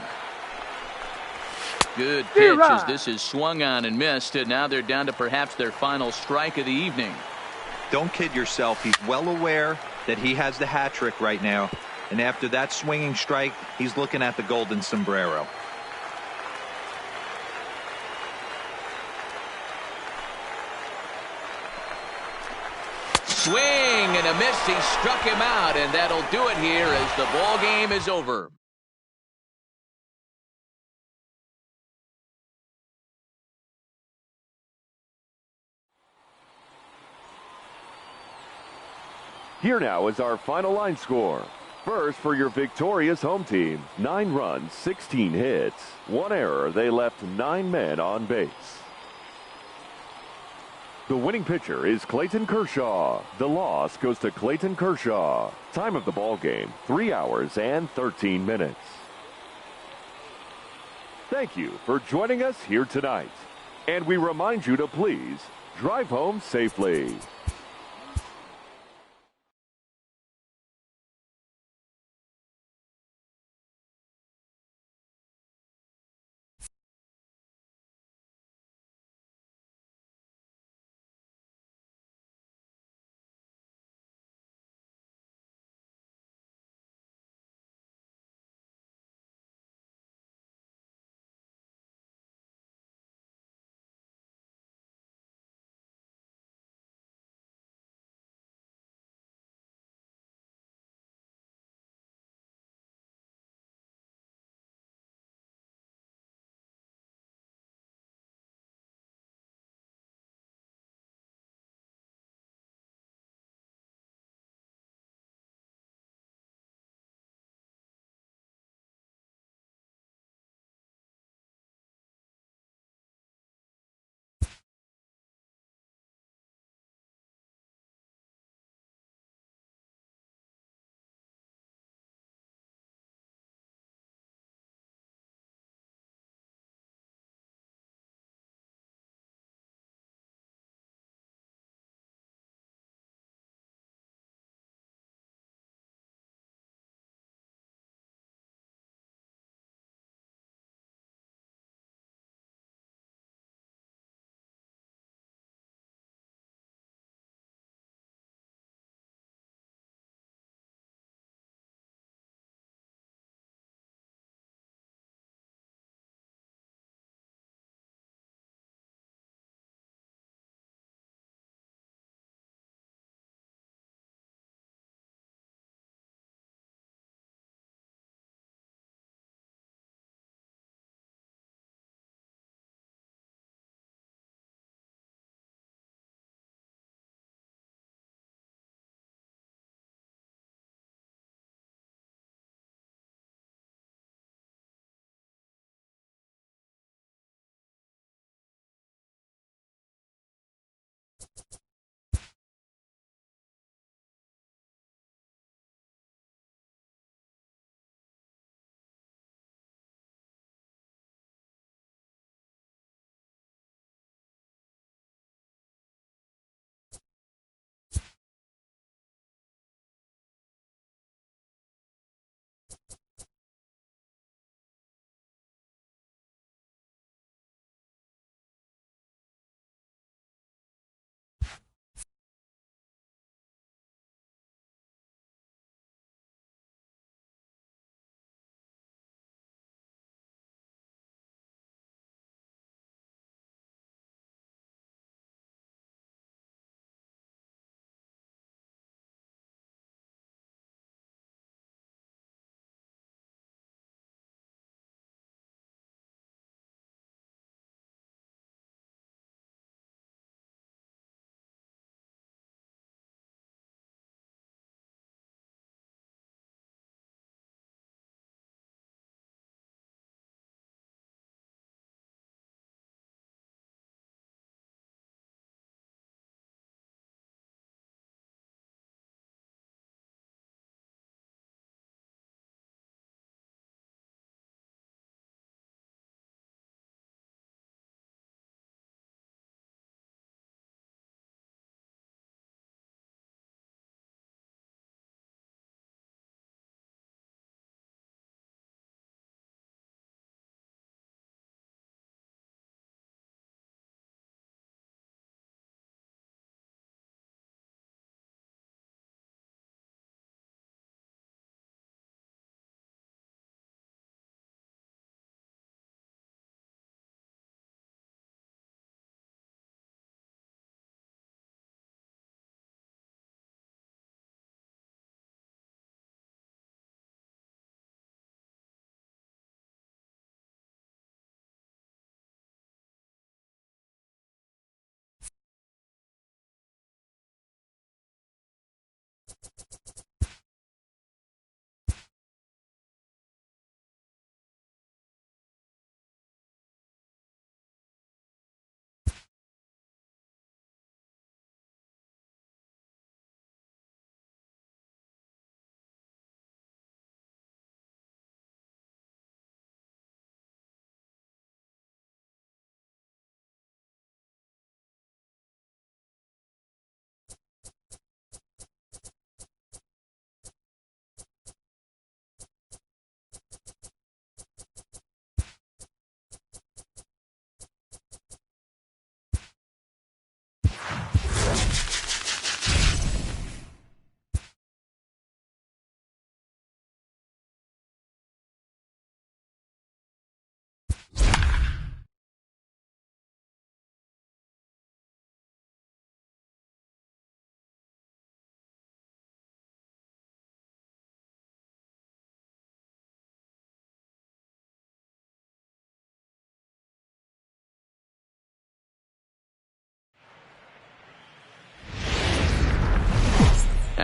Good pitch as this is swung on and missed, and now they're down to perhaps their final strike of the evening. Don't kid yourself. He's well aware that he has the hat trick right now, and after that swinging strike, he's looking at the golden sombrero. Swing and a miss. He struck him out, and that'll do it here as the ball game is over. Here now is our final line score. First, for your victorious home team, 9 runs, 16 hits. 1 error, they left 9 men on base. The winning pitcher is Clayton Kershaw. The loss goes to Clayton Kershaw. Time of the ball game, 3 hours and 13 minutes. Thank you for joining us here tonight. And we remind you to please drive home safely.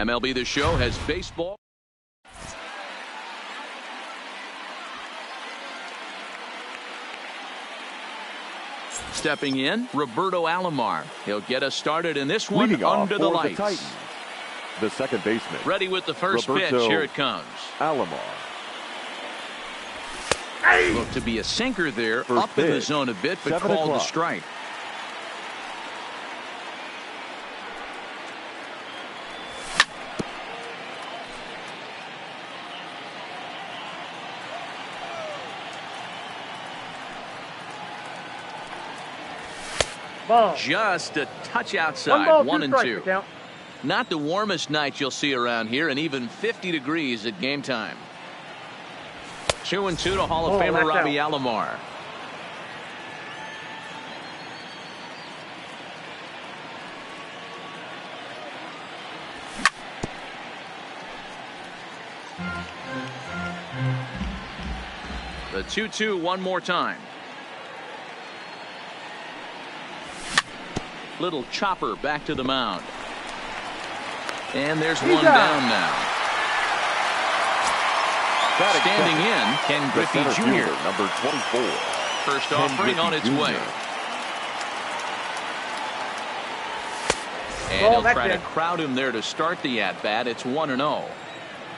MLB The Show has baseball. Stepping in, Roberto Alomar. He'll get us started in this one Leading off under the for lights. the Titans, the second baseman. Ready with the first Roberto pitch. Here it comes. Alomar. Look to be a sinker there, First up in the pitch, zone a bit, but 7 called a o'clock. strike. Ball. Just a touch One outside, ball, 1 two and strikes 2. to count. Not the warmest night you'll see around here, and even 50 degrees at game time. 2-2 to Hall of Oh, Famer that's Robbie out. Alomar. The 2-2 one more time. Little chopper back to the mound. And there's He's one out. down now. Batting Standing second, in, Ken the Griffey center Jr. fielder, number 24. First Ken offering on Griffey its Jr. way. And Ball, he'll that's try to it. crowd him there to start the at-bat. It's 1-0.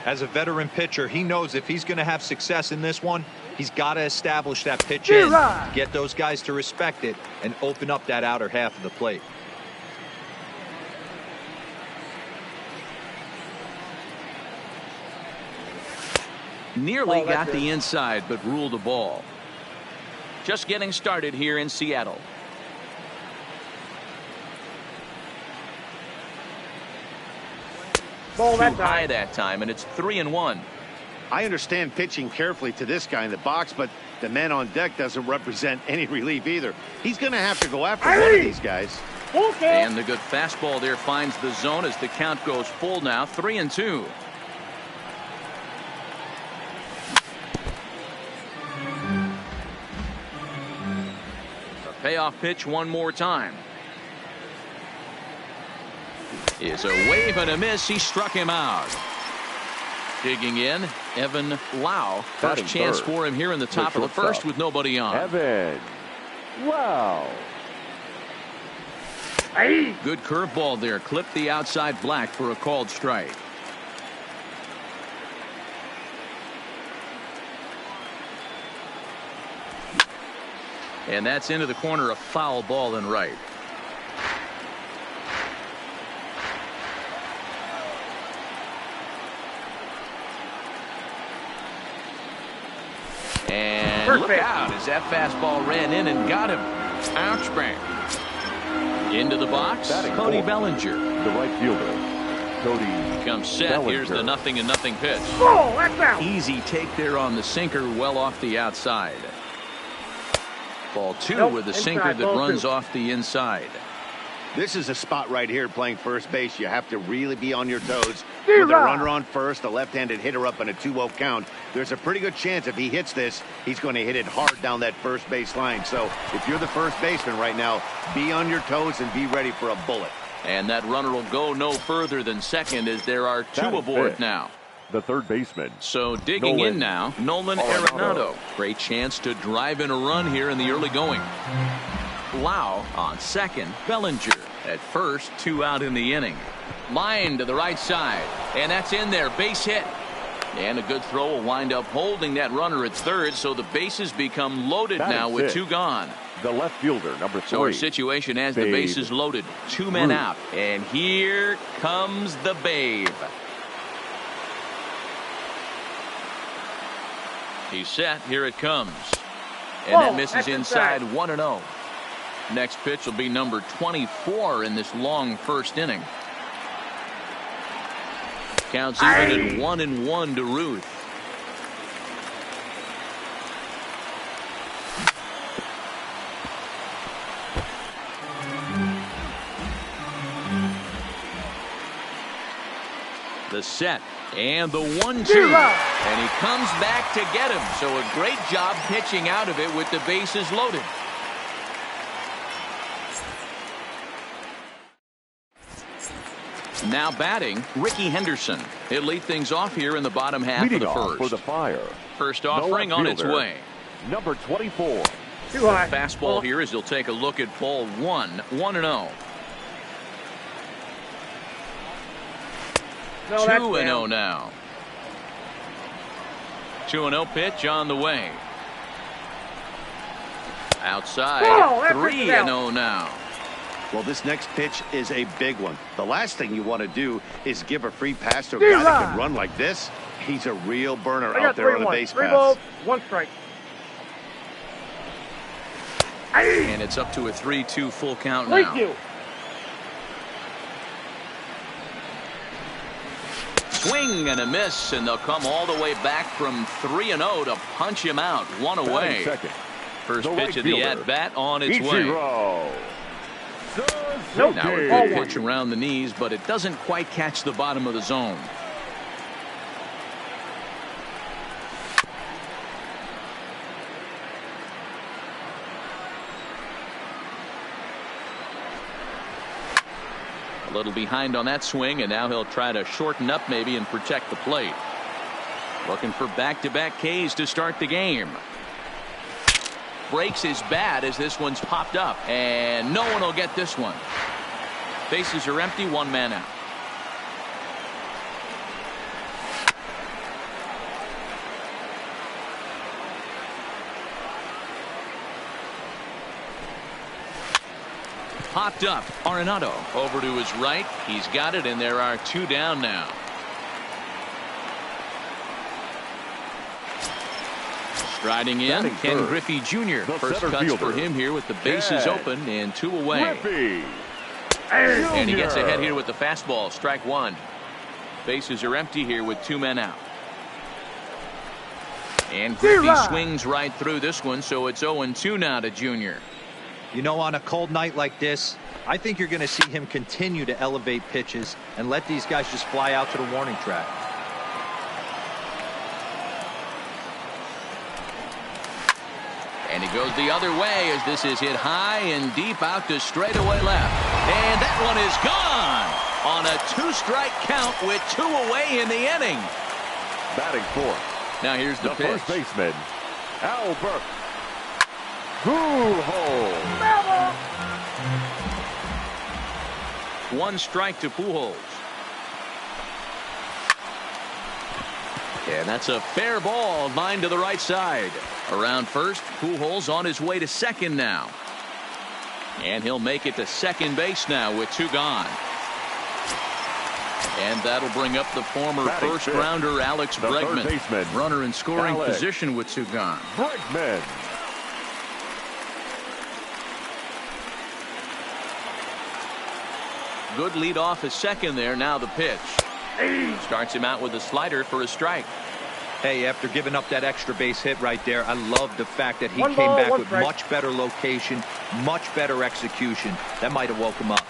As a veteran pitcher, he knows if he's going to have success in this one, he's got to establish that pitch in, Right. get those guys to respect it, and open up that outer half of the plate. Nearly Oh, that's got the it. inside, but ruled the ball. Just getting started here in Seattle. Ball Too that high time. that time, and it's 3-1. I understand pitching carefully to this guy in the box, but the man on deck doesn't represent any relief either. He's going to have to go after one of these guys. Full count. And the good fastball there finds the zone as the count goes full now, 3-2. A payoff pitch one more time. Is a wave and a miss. He struck him out. Digging in, Evan Lau. First Batting chance third, for him here in the top of the shortstop. first with nobody on. Evan. Wow. Hey. Good curveball there. Clipped the outside black for a called strike. And that's into the corner, a foul ball and right. And look Perfect. out as that fastball ran in and got him. Ouch, bang. Into the box, Batting Cody fourth. Bellinger. The right fielder, Cody Comes set. Here's the Bellinger. 0-0 pitch. Ball, that's out. Easy take there on the sinker, well off the outside. Ball two Nope, with the inside, sinker that ball runs two. off the inside. This is a spot right here playing first base. You have to really be on your toes. You're With a right. runner on first, a left-handed hitter up in a 2-0 count, there's a pretty good chance if he hits this, he's going to hit it hard down that first base line. So if you're the first baseman right now, be on your toes and be ready for a bullet. And that runner will go no further than second as there are two Batting aboard fifth. now. the third baseman. So digging Nolan in now, Nolan Arenado. Arenado. Great chance to drive in a run here in the early going. Lau on second, Bellinger at first, 2 out in the inning. Line to the right side, and that's in there, base hit. And a good throw will wind up holding that runner at third, so the bases become loaded Batting now with sixth. 2 gone. The left fielder, number 3. So our situation has the Babe bases loaded, 2 men Ruth. out, and here comes the Babe. He's set, here it comes. And that Whoa, misses that's inside, inside. 1-0. Next pitch will be number 24 in this long first inning. Counts even at 1-1 to Ruth. The set and the 1-2, and he comes back to get him. So a great job pitching out of it with the bases loaded. Now batting, Ricky Henderson. He'll lead things off here in the bottom half Leading of the off first. for the Fire. First offering on its fielder, way. Number 24. Too high. Fastball here as he'll take a look at ball 1. 1-0. No, that's 2-0 down. now. 2-0 pitch on the way. Outside. Oh, that pitch is out. 3-0 now. Well, this next pitch is a big one. The last thing you want to do is give a free pass to a guy that can run like this. He's a real burner I got out there on the 3-1. base 3 pass. balls, 1 strike. And it's up to a 3-2 full count Thank now. you. Swing and a miss, and they'll come all the way back from 3-0 to punch him out. 1 Batting away. second. First The pitch right of the fielder, at-bat on its way. Ichiro. Nope. Now a Suzuki. good pitch around the knees, but it doesn't quite catch the bottom of the zone. A little behind on that swing, and now he'll try to shorten up maybe and protect the plate. Looking for back-to-back Ks to start the game. Breaks his bat as this one's popped up, and no one will get this one. Bases are empty, 1 man out. Popped up. Arenado over to his right. He's got it, and there are 2 down now. Striding in, Batting Ken third, Griffey Jr. the First center cuts fielder, for him here with the bases Ken open and 2 away. Griffey. And he gets Jr. ahead here with the fastball. Strike 1. Bases are empty here with 2 men out. And Griffey swings right through this one, so it's 0-2 now to Junior. You know, on a cold night like this, I think you're going to see him continue to elevate pitches and let these guys just fly out to the warning track. And he goes the other way as this is hit high and deep out to straightaway left. And that one is gone on a 2-strike count with 2 away in the inning. Batting fourth. Now here's the pitch. First baseman, Albert Pujols. 1 strike to Pujols. And that's a fair ball, line to the right side. Around first, Pujols on his way to second now. And he'll make it to second base now with 2 gone. And that'll bring up the former Batting first fifth, rounder Alex the third Bregman. baseman, Runner in scoring Alex position with 2 gone. Bregman. Good lead off his second there. Now the pitch. Starts him out with a slider for a strike. Hey, after giving up that extra base hit right there, I love the fact that he 1 came ball, back 1 with strike. much better location, much better execution. That might have woke him up.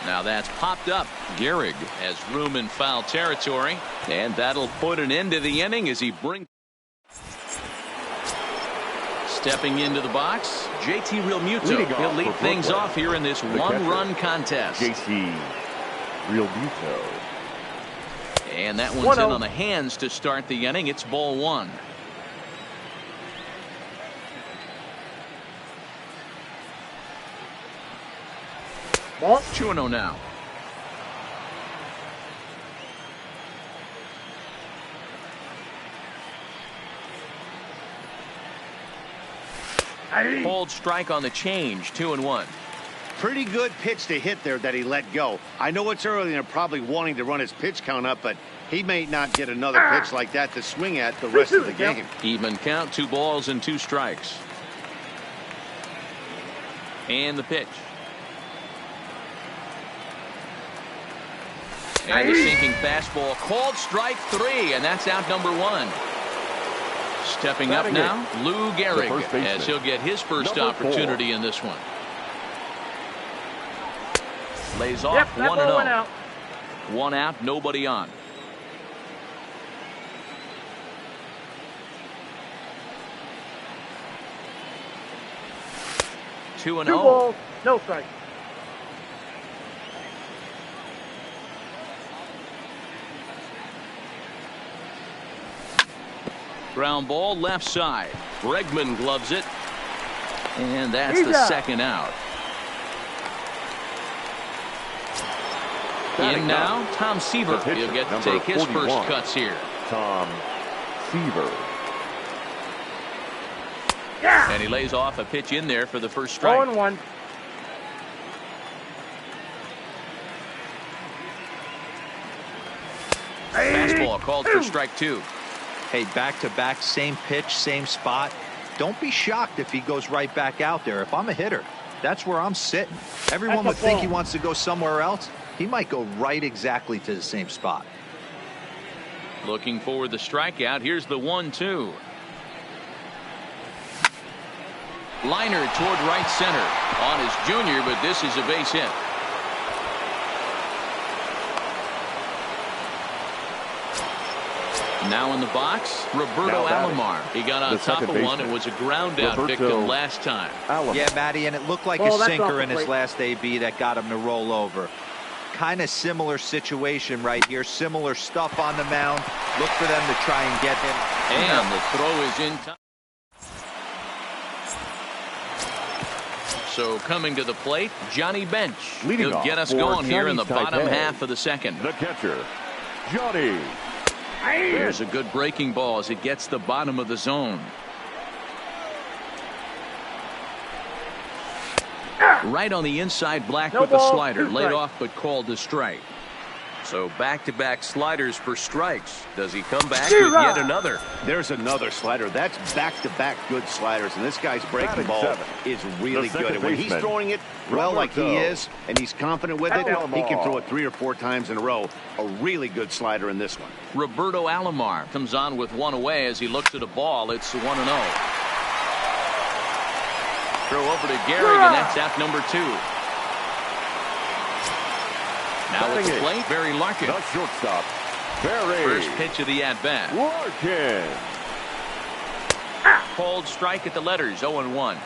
Now that's popped up. Gehrig has room in foul territory, and that'll put an end to the inning as he brings. Stepping into the box, JT Realmuto. Leading off He'll lead for things Brooklyn, off here in this the 1-run catcher, contest. JT Realmuto. And that one's in 1-0. on the hands to start the inning. It's ball 1. Ball. 2-0 now. Hold strike on the change. 2-1. Pretty good pitch to hit there that he let go. I know it's early and they're probably wanting to run his pitch count up, but he may not get another pitch like that to swing at the rest of the game. Even count, 2 balls and 2 strikes. And the pitch. And the sinking fastball called strike 3, and that's out number 1. Stepping up now, Lou Gehrig, as he'll get his first opportunity in this one. Lays off. Yep, that 1-0. ball went out. 1 out, nobody on. Two 2-0. balls, no strike. Ground ball left side. Bregman gloves it. And that's He's the out. second out. Batting In now, up. Tom Seaver. The pitcher, He'll get to number take his 41. first cuts here. Tom Seaver. Yeah. And he lays off a pitch in there for the first strike. 0-1. Fastball called for strike 2. Hey, back-to-back, same pitch, same spot. Don't be shocked if he goes right back out there. If I'm a hitter, that's where I'm sitting. Everyone That's a would think he ball. wants to go somewhere else. He might go right exactly to the same spot. Looking for the strikeout. Here's the 1-2. Liner toward right center. On his junior, but this is a base hit. Now in the box, Roberto Now batting. Alomar. He got on The top of second one and baseman, was a ground out Roberto victim last time. Yeah, Matty, and it looked like Oh, a that's sinker off the in his plate. last AB that got him to roll over. Kind of similar situation right here. Similar stuff on the mound. Look for them to try and get him. And the throw is in time. So coming to the plate, Johnny Bench. Leading He'll off get us for going here in the Johnny bottom Taipei. half of the second. The catcher, Johnny. There's a good breaking ball as it gets the bottom of the zone. Right on the inside, Black No with the ball, slider. 2 Laid strikes. off but called to strike. So back-to-back sliders for strikes. Does he come back with yet another? There's another slider. That's back-to-back good sliders, and this guy's breaking Batting ball seven. is really The second good. And when he's baseman, throwing it well like he Roberto is, and he's confident with it, Alomar. he can throw it 3 or 4 times in a row. A really good slider in this one. Roberto Alomar comes on with one away as he looks at a ball. It's 1-0. Throw over to Gehrig, and that's out number 2. Now at Batting the eighth. plate, Barry Larkin. The shortstop, Barry First pitch of the at-bat. Larkin. Called strike at the letters, 0-1.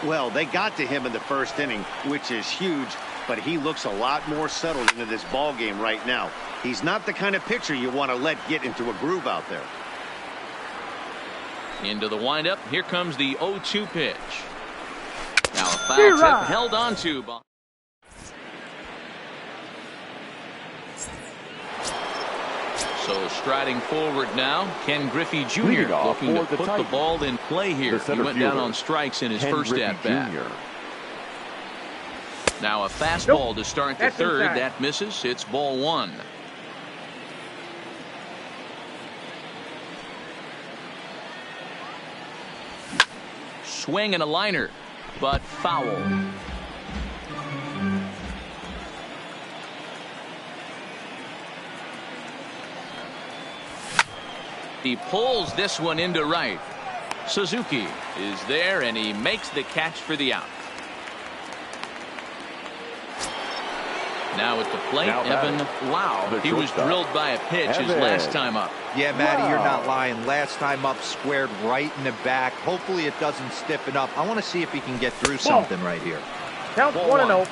Well, they got to him in the first inning, which is huge, but he looks a lot more settled into this ball game right now. He's not the kind of pitcher you want to let get into a groove out there. Into the windup. Here comes the 0-2 pitch. Now a foul tip held on to by. So striding forward now, Ken Griffey Jr. Leading off looking to for the put the Titans, ball in play here. the He center went down fielder, on strikes in his Ken first Griffey at-bat. Jr. Now a fastball Nope. to start the That's third. inside. That misses. It's ball 1. Swing and a liner, but foul. He pulls this one into right. Suzuki is there, and he makes the catch for the out. Now at the plate, Now Evan batting, Lau. the He was shortstop, drilled by a pitch his Evan. last time up. Yeah, Matty, you're Wow. not lying. Last time up, squared right in the back. Hopefully it doesn't stiffen up. I want to see if he can get through something right here. Count Ball 1-0.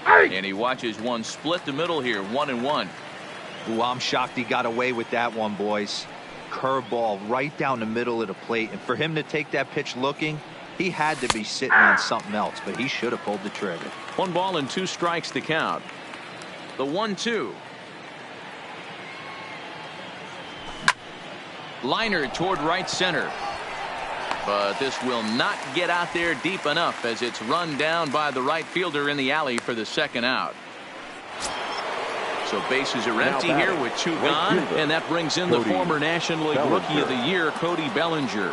And he watches one split the middle here, 1-1. Ooh, I'm shocked he got away with that one, boys. Curveball right down the middle of the plate. And for him to take that pitch looking, he had to be sitting on something else, but he should have pulled the trigger. 1 ball and 2 strikes to count. The 1-2. Liner toward right center. But this will not get out there deep enough as it's run down by the right fielder in the alley for the second out. So bases are empty batting, here with 2 right gone, fielder, and that brings in the Cody former National League Rookie of the Year, Cody Bellinger.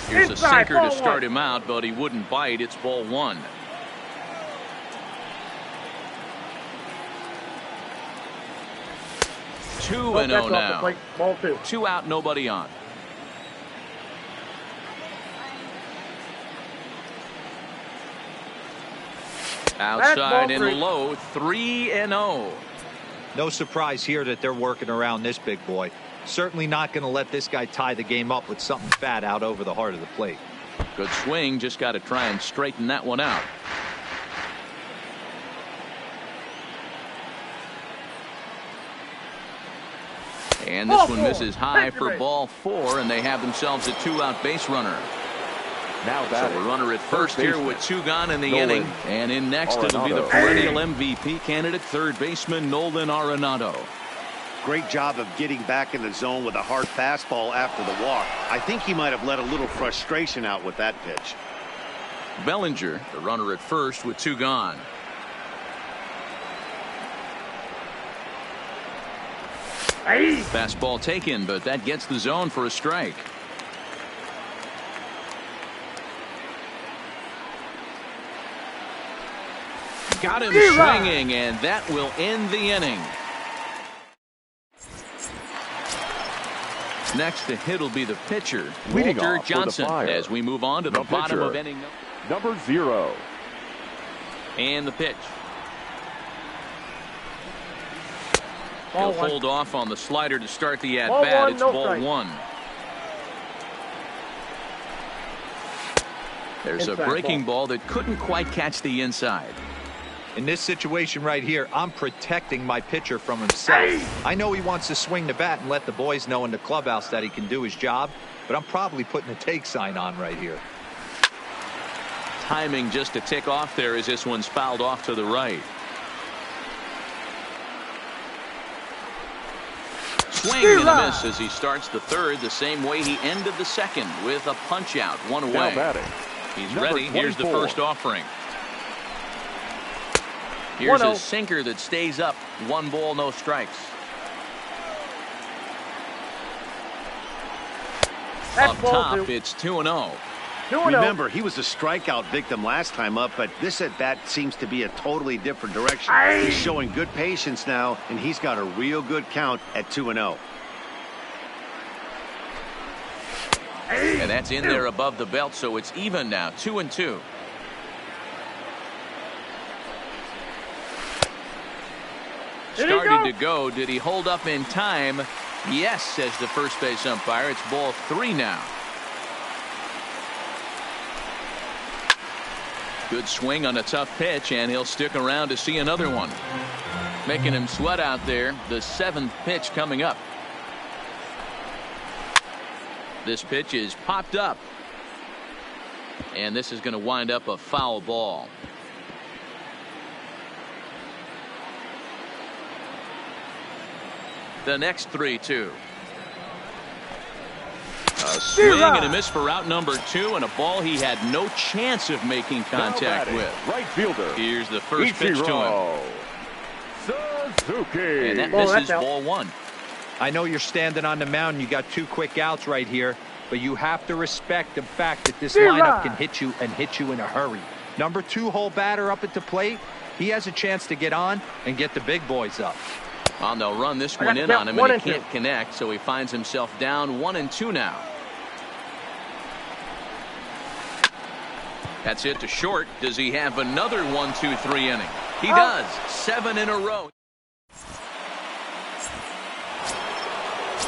Here's a Inside, sinker ball to start 1. him out, but he wouldn't bite. It's ball 1. Two and That's 0 off the now. plate. Ball 2. 2 out, nobody on. Outside ball and 3. low, 3-0. No surprise here that they're working around this big boy. Certainly not going to let this guy tie the game up with something fat out over the heart of the plate. Good swing, just got to try and straighten that one out. And this one misses high for ball 4, and they have themselves a 2-out base runner. Now So a runner at first here with 2 gone in the inning. And in next it'll be the perennial MVP candidate, third baseman Nolan Arenado. Great job of getting back in the zone with a hard fastball after the walk. I think he might have let a little frustration out with that pitch. Bellinger, the runner at first with 2 gone. Fastball taken, but that gets the zone for a strike. Got him swinging, and that will end the inning. Next to hit will be the pitcher, Walter Johnson, as we move on to the bottom of inning number 0. And the pitch. He'll hold off on the slider to start the at-bat. It's ball 1. There's a breaking ball that couldn't quite catch the inside. In this situation right here, I'm protecting my pitcher from himself. I know he wants to swing the bat and let the boys know in the clubhouse that he can do his job, but I'm probably putting a take sign on right here. Timing just a tick off there as this one's fouled off to the right. Swing and a miss as he starts the third the same way he ended the second with a punch out, 1 away. He's ready. Here's the first offering. Here's a sinker that stays up. 1 ball, no strikes. Up top, it's 2-0. Remember, he was a strikeout victim last time up, but this at-bat seems to be a totally different direction. He's showing good patience now, and he's got a real good count at 2-0. And that's in there above the belt, so it's even now, 2-2. Started to go. Did he hold up in time? Yes, says the first base umpire. It's ball 3 now. Good swing on a tough pitch, and he'll stick around to see another one. Making him sweat out there. The 7th pitch coming up. This pitch is popped up. And this is going to wind up a foul ball. The next 3-2. A swing and a miss for out number 2, and a ball he had no chance of making contact with. Right fielder. Here's the first pitch to him. Suzuki. And that misses ball 1. I know you're standing on the mound. You got 2 quick outs right here, but you have to respect the fact that this lineup can hit you and hit you in a hurry. Number 2 hole batter up at the plate. He has a chance to get on and get the big boys up. Well, they'll run this one in on him, and he can't connect, so he finds himself down 1-2 now. That's it to short. Does he have another 1-2-3 inning? He does. 7 in a row.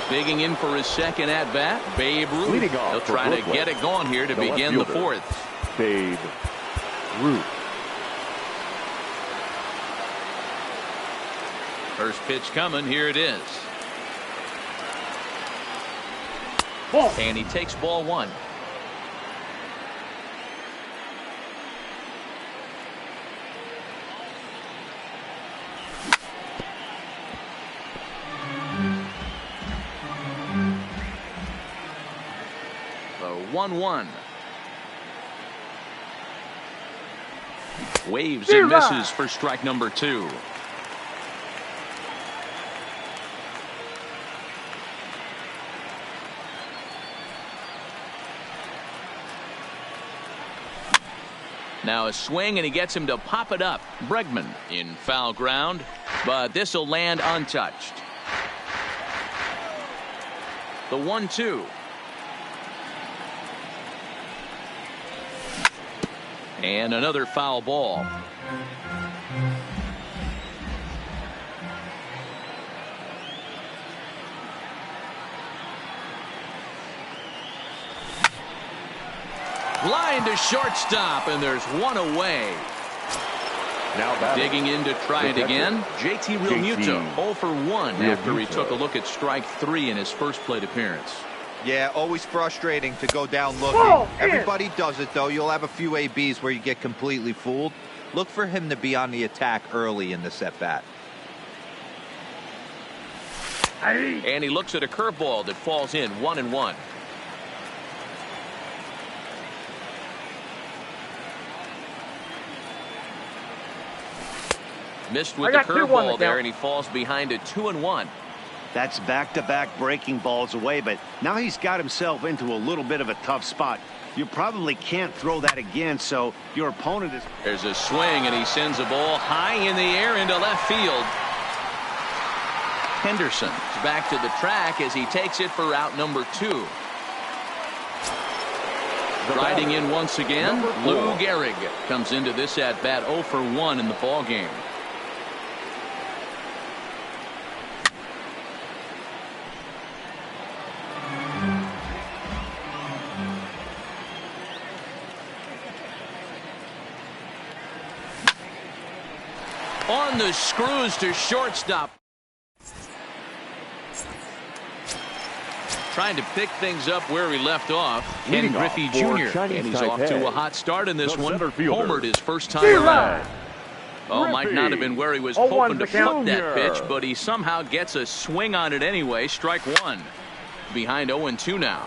Digging in for his second at-bat, Babe Ruth. He'll try to get it going here to begin the 4th. Babe Ruth. First pitch coming. Here it is. And he takes ball 1. The 1-1. Waves and misses for strike number 2. Now a swing, and he gets him to pop it up. Bregman in foul ground, but this will land untouched. The 1-2. And another foul ball. Line to shortstop, and there's one away. Now digging in to try it again. JT Realmuto 0 for 1 after he took a look at strike 3 in his first plate appearance. Yeah, always frustrating to go down looking. Everybody does it, though. You'll have a few ABs where you get completely fooled. Look for him to be on the attack early in the at-bat. And he looks at a curveball that falls in 1-1. Missed with the curveball there, and he falls behind a 2-1. That's back-to-back breaking balls away, but now he's got himself into a little bit of a tough spot. You probably can't throw that again, so your opponent is... There's a swing, and he sends a ball high in the air into left field. Henderson's back to the track as he takes it for route number 2. Riding in once again, Lou Gehrig comes into this at-bat 0 for 1 in the ballgame. On the screws to shortstop. Trying to pick things up where he left off. Ken Griffey Jr. And he's off to a hot start in this one. Homered his first time around. Oh, might not have been where he was hoping to flip that pitch, but he somehow gets a swing on it anyway. Strike 1. Behind 0-2 now.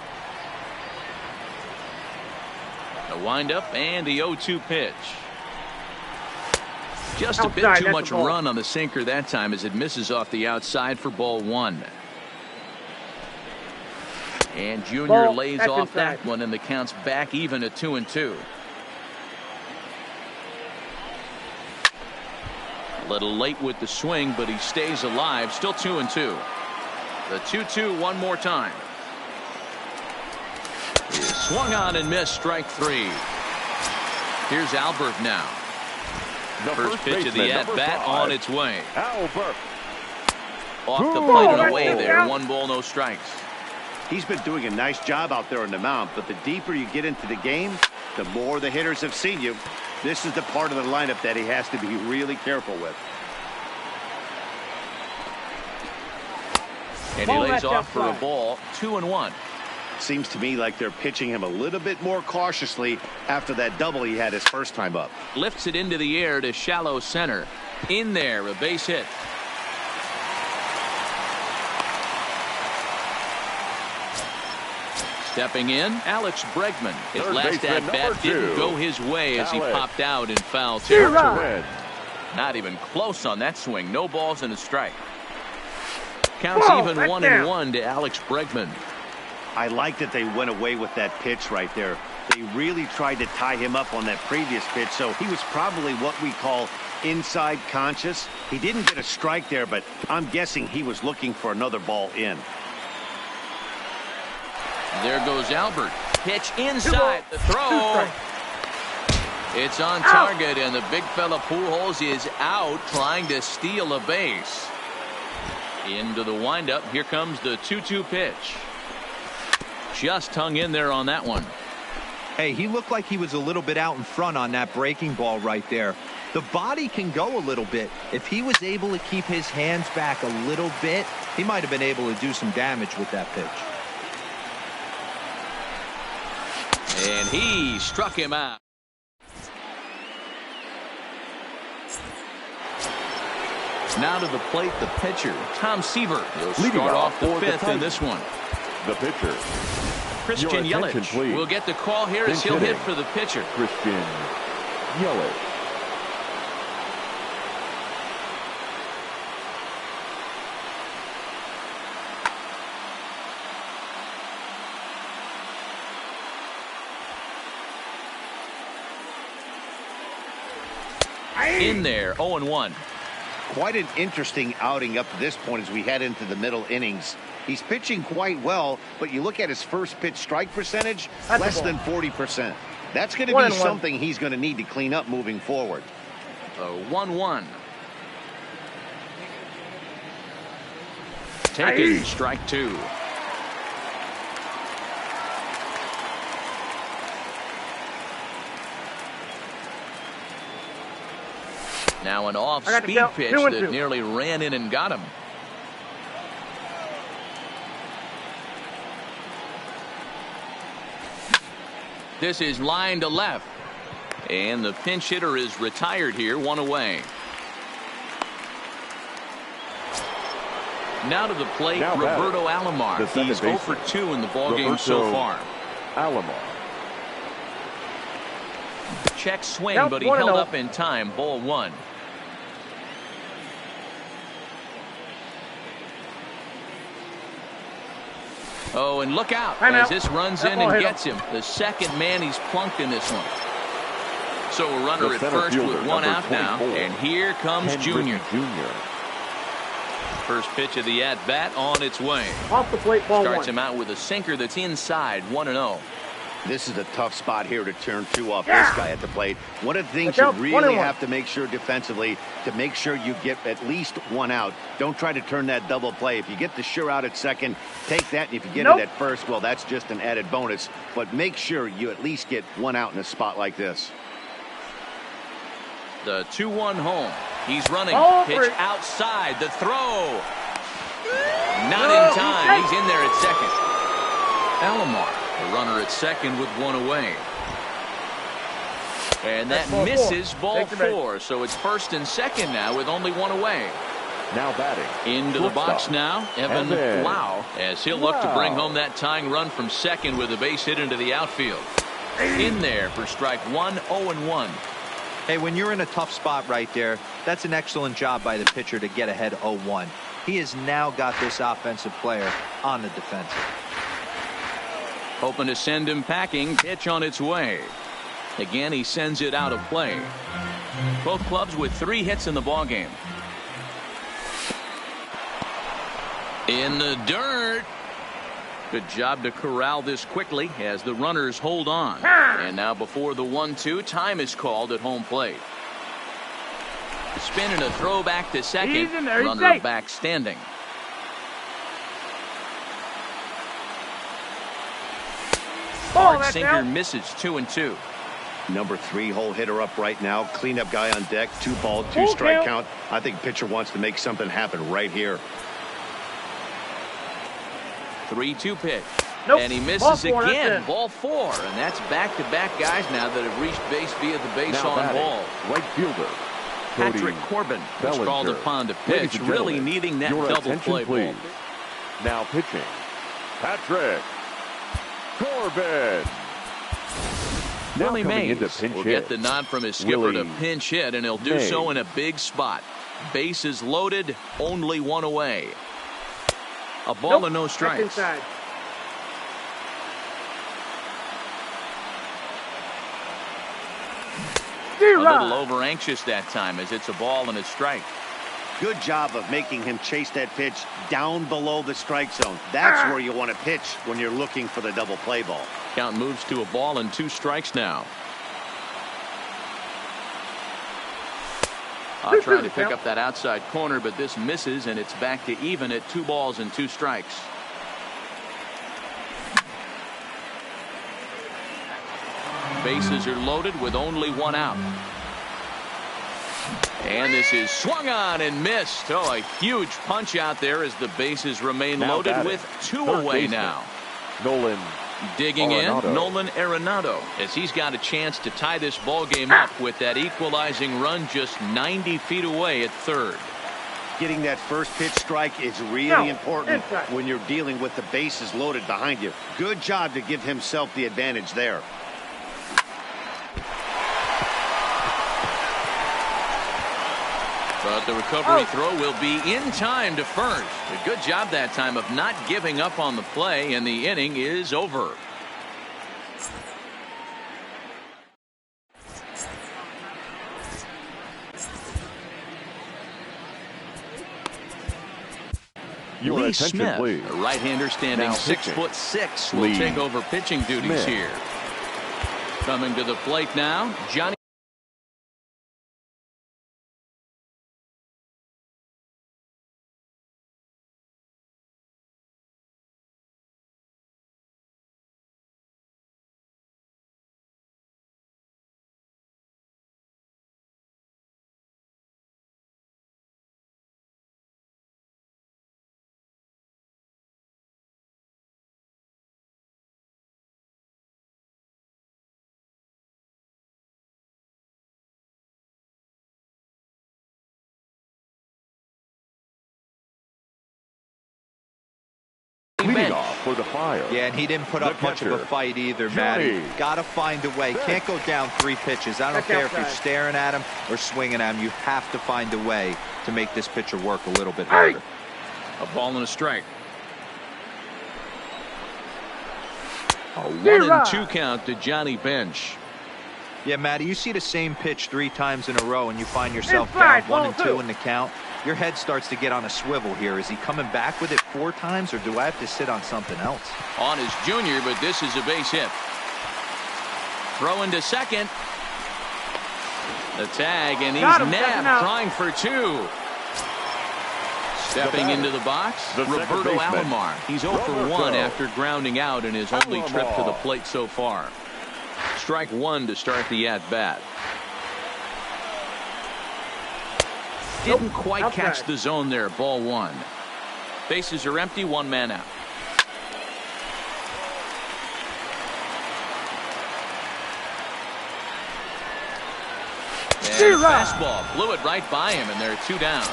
The windup and the 0-2 pitch. Just a bit too much run on the sinker that time as it misses off the outside for ball 1. And Junior lays off that one, and the count's back even at 2-2. A little late with the swing, but he stays alive. Still 2-2. The 2-2 one more time. He swung on and missed. Strike 3. Here's Albert now. The first pitch of the at-bat on its way. Albert. Off the plate and away there. 1 ball, no strikes. He's been doing a nice job out there on the mound, but the deeper you get into the game, the more the hitters have seen you. This is the part of the lineup that he has to be really careful with. And he lays off for a ball. 2-1. Seems to me like they're pitching him a little bit more cautiously after that double he had his first time up. Lifts it into the air to shallow center. In there, a base hit. Stepping in, Alex Bregman. His last at-bat didn't go his way as he popped out in foul territory. Not even close on that swing. No balls and a strike. Counts even 1-1 to Alex Bregman. I like that they went away with that pitch right there. They really tried to tie him up on that previous pitch, so he was probably what we call inside conscious. He didn't get a strike there, but I'm guessing he was looking for another ball in. There goes Albert. Pitch inside. The throw. It's on target, and the big fella Pujols is out trying to steal a base. Into the windup. Here comes the 2-2 pitch. Just hung in there on that one. Hey, he looked like he was a little bit out in front on that breaking ball right there. The body can go a little bit. If he was able to keep his hands back a little bit, he might have been able to do some damage with that pitch. And he struck him out. Now to the plate, the pitcher, Tom Seaver. He'll start off the 5th in this one. The pitcher. Christian Yelich will get the call here as he'll hit for the pitcher. Christian Yelich. In there, 0-1. Quite an interesting outing up to this point as we head into the middle innings. He's pitching quite well, but you look at his first pitch strike percentage, less than 40%. That's going to be something he's going to need to clean up moving forward. 1-1. Taken, strike 2. Now an got the off-speed count. pitch 2-2. that nearly ran in and got him. This is line to left. And the pinch hitter is retired here, one away. Now to the plate, Now Roberto the Alomar. second He's 0 baseman, for 2 in the ballgame so Roberto far. Alomar. Check swing, Count but he 1-0. held up in time. Ball 1. Oh, and look out Time as out. this runs That in ball and hit gets him. The second man he's plunked in this one. So a runner The at center first fielder, with one number out now. 24, And here comes Ken Junior. Griffey Jr. First pitch of the at-bat on its way. Off the plate, ball Starts 1. him out with a sinker that's inside, 1-0. This is a tough spot here to turn 2 off this guy at the plate. One of the things Look out, you 1-1. really have to make sure defensively to make sure you get at least 1 out. Don't try to turn that double play. If you get the sure out at second, take that. And if you get Nope. it at first, well, that's just an added bonus. But make sure you at least get 1 out in a spot like this. The 2-1 home. He's running. Ball Pitch three. outside. The throw. Not No, in time. he's He's in there at second. Alomar, the runner at second with 1 away. And that That's ball misses 4. ball Take your base. 4. So it's first and second now with only 1 away. Now batting. Into the box Shortstop. now, Evan Evan. Lau, as he'll look to bring Lau. home that tying run from second with a base hit into the outfield. In there for strike 1, 0-1. Hey, when you're in a tough spot right there, that's an excellent job by the pitcher to get ahead 0-1. He has now got this offensive player on the defensive. Hoping to send him packing. Pitch on its way. Again, he sends it out of play. Both clubs with 3 hits in the ballgame. In the dirt. Good job to corral this quickly as the runners hold on. And now before the 1-2, time is called at home plate. Spin and a throw back to second. He's in there. He's Runner safe. back standing. Ball, Hard that's sinker out. misses 2-2. Number 3 hole hitter up right now. Cleanup guy on deck. 2 ball, 2 Full strike count. count. I think pitcher wants to make something happen right here. 3-2 pitch. Nope. And he misses Ball 4, that's again. it. Ball 4. And that's back-to-back guys now that have reached base via the base Now on batting. ball. Right fielder. Cody Patrick Corbin was Bellinger. called upon to Ladies pitch, and really gentlemen, needing that your double attention, play ball. please. Now pitching. Patrick Corbin. Now Willie coming into Mays pinch will hit. get the nod from his skipper to Willie pinch hit, and he'll do so Mays. in a big spot. Bases loaded, only 1 away. A ball Nope. and no Back strikes. inside. A little D-Rod. over anxious that time as it's a ball and a strike. Good job of making him chase that pitch down below the strike zone. That's where you want to pitch when you're looking for the double play ball. Count moves to a ball and 2 strikes now. I'll try to pick up that outside corner, but this misses, and it's back to even at 2 balls and 2 strikes. Bases are loaded with only 1 out. And this is swung on and missed. Oh, a huge punch out there as the bases remain Now loaded batting. with 2 Third away baseman. now. Nolan Digging Arenado. in, Nolan Arenado, as he's got a chance to tie this ball game up with that equalizing run just 90 feet away at third. Getting that first pitch strike is really No, important inside. when you're dealing with the bases loaded behind you. Good job to give himself the advantage there. But the recovery throw will be in time to first. A good job that time of not giving up on the play, and the inning is over. Your Lee attention, Smith, please. a right-hander standing Now 6'6", will Lee take over pitching duties Smith. here. Coming to the plate now, Johnny Leading bench. off for the Fire. Yeah, and he didn't put up much of a fight either, Johnny. Matty. Got to find a way. Can't go down 3 pitches. I don't care if you're staring at him or swinging at him. You have to find a way to make this pitcher work a little bit harder. A ball and a strike. A 1-2 count to Johnny Bench. Yeah, Matty, you see the same pitch 3 times in a row and you find yourself down 1-2 in the count. Your head starts to get on a swivel here. Is he coming back with it 4 times, or do I have to sit on something else? On his junior, but this is a base hit. Throw into second. The tag, and he's nabbed, trying for 2. Stepping into the box, Roberto Alomar. He's 0 for 1 after grounding out in his only trip to the plate so far. Strike 1 to start the at-bat. Didn't quite catch the zone there. Ball 1. Bases are empty. 1 man out. And fastball blew it right by him, and there are 2 down.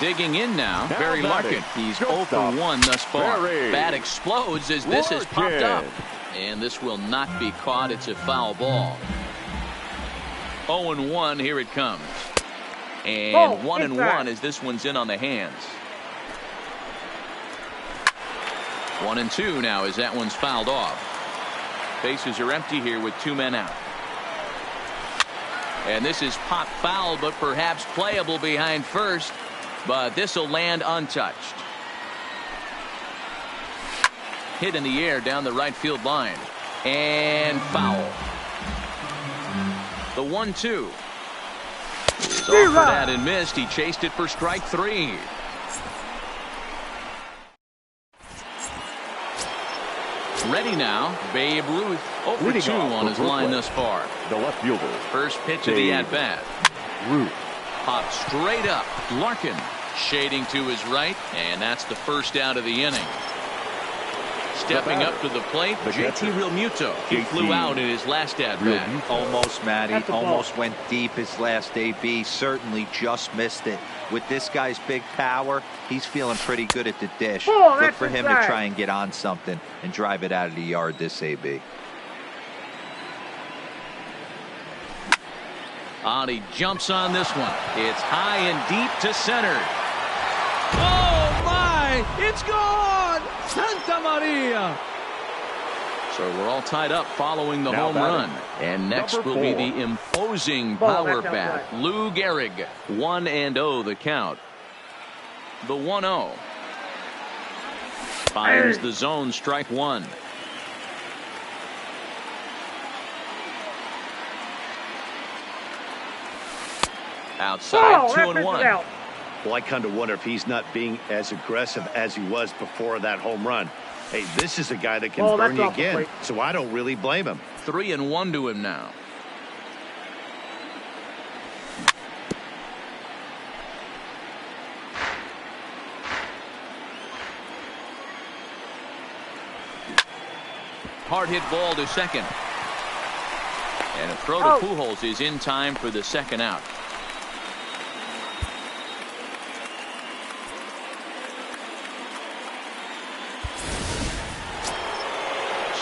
Digging in now, Barry Larkin. He's 0 for 1 thus far. Bat explodes as this has popped up. And this will not be caught. It's a foul ball. 0-1, here it comes. And 1-1 as this one's in on the hands. 1-2 now as that one's fouled off. Bases are empty here with 2 men out. And this is pop foul, but perhaps playable behind first. But this will land untouched. Hit in the air down the right field line. And foul. The 1-2. He's off for that and missed. He chased it for strike 3. Ready now, Babe Ruth. 0 for 2 on his line thus far. The left fielder. First pitch of the at-bat. Ruth. Pop straight up. Larkin shading to his right, and that's the first out of the inning. Stepping up to the plate, JT Realmuto. He flew out in his last at-bat. Almost, Matty. Almost went deep his last AB. Certainly just missed it. With this guy's big power, he's feeling pretty good at the dish. Look for him to try and get on something and drive it out of the yard this AB. He jumps on this one. It's high and deep to center. Oh, my! It's gone! Santa Maria! So we're all tied up following the home run. And next will be the imposing power bat, Lou Gehrig. 1-0 the count. The 1-0. Finds the zone, strike 1. Outside, 2-1. Well, I kind of wonder if he's not being as aggressive as he was before that home run. Hey, this is a guy that can burn you again, so I don't really blame him. 3-1 to him now. Hard hit ball to second. And a throw to Pujols is in time for the second out.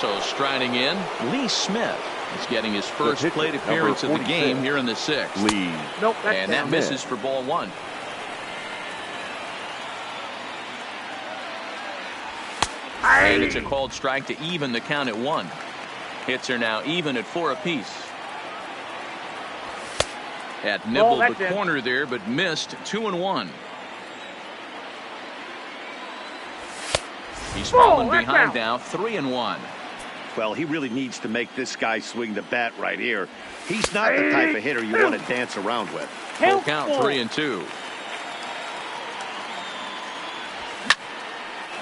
So striding in, Lee Smith is getting his first plate appearance of the game here in the 6th. Lee. And that misses for ball 1. And it's a called strike to even the count at 1. Hits are now even at 4 apiece. Had nibbled the corner there, but missed. 2-1. He's fallen behind now. 3-1. Well, he really needs to make this guy swing the bat right here. He's not the type of hitter you want to dance around with. Full count, 3-2.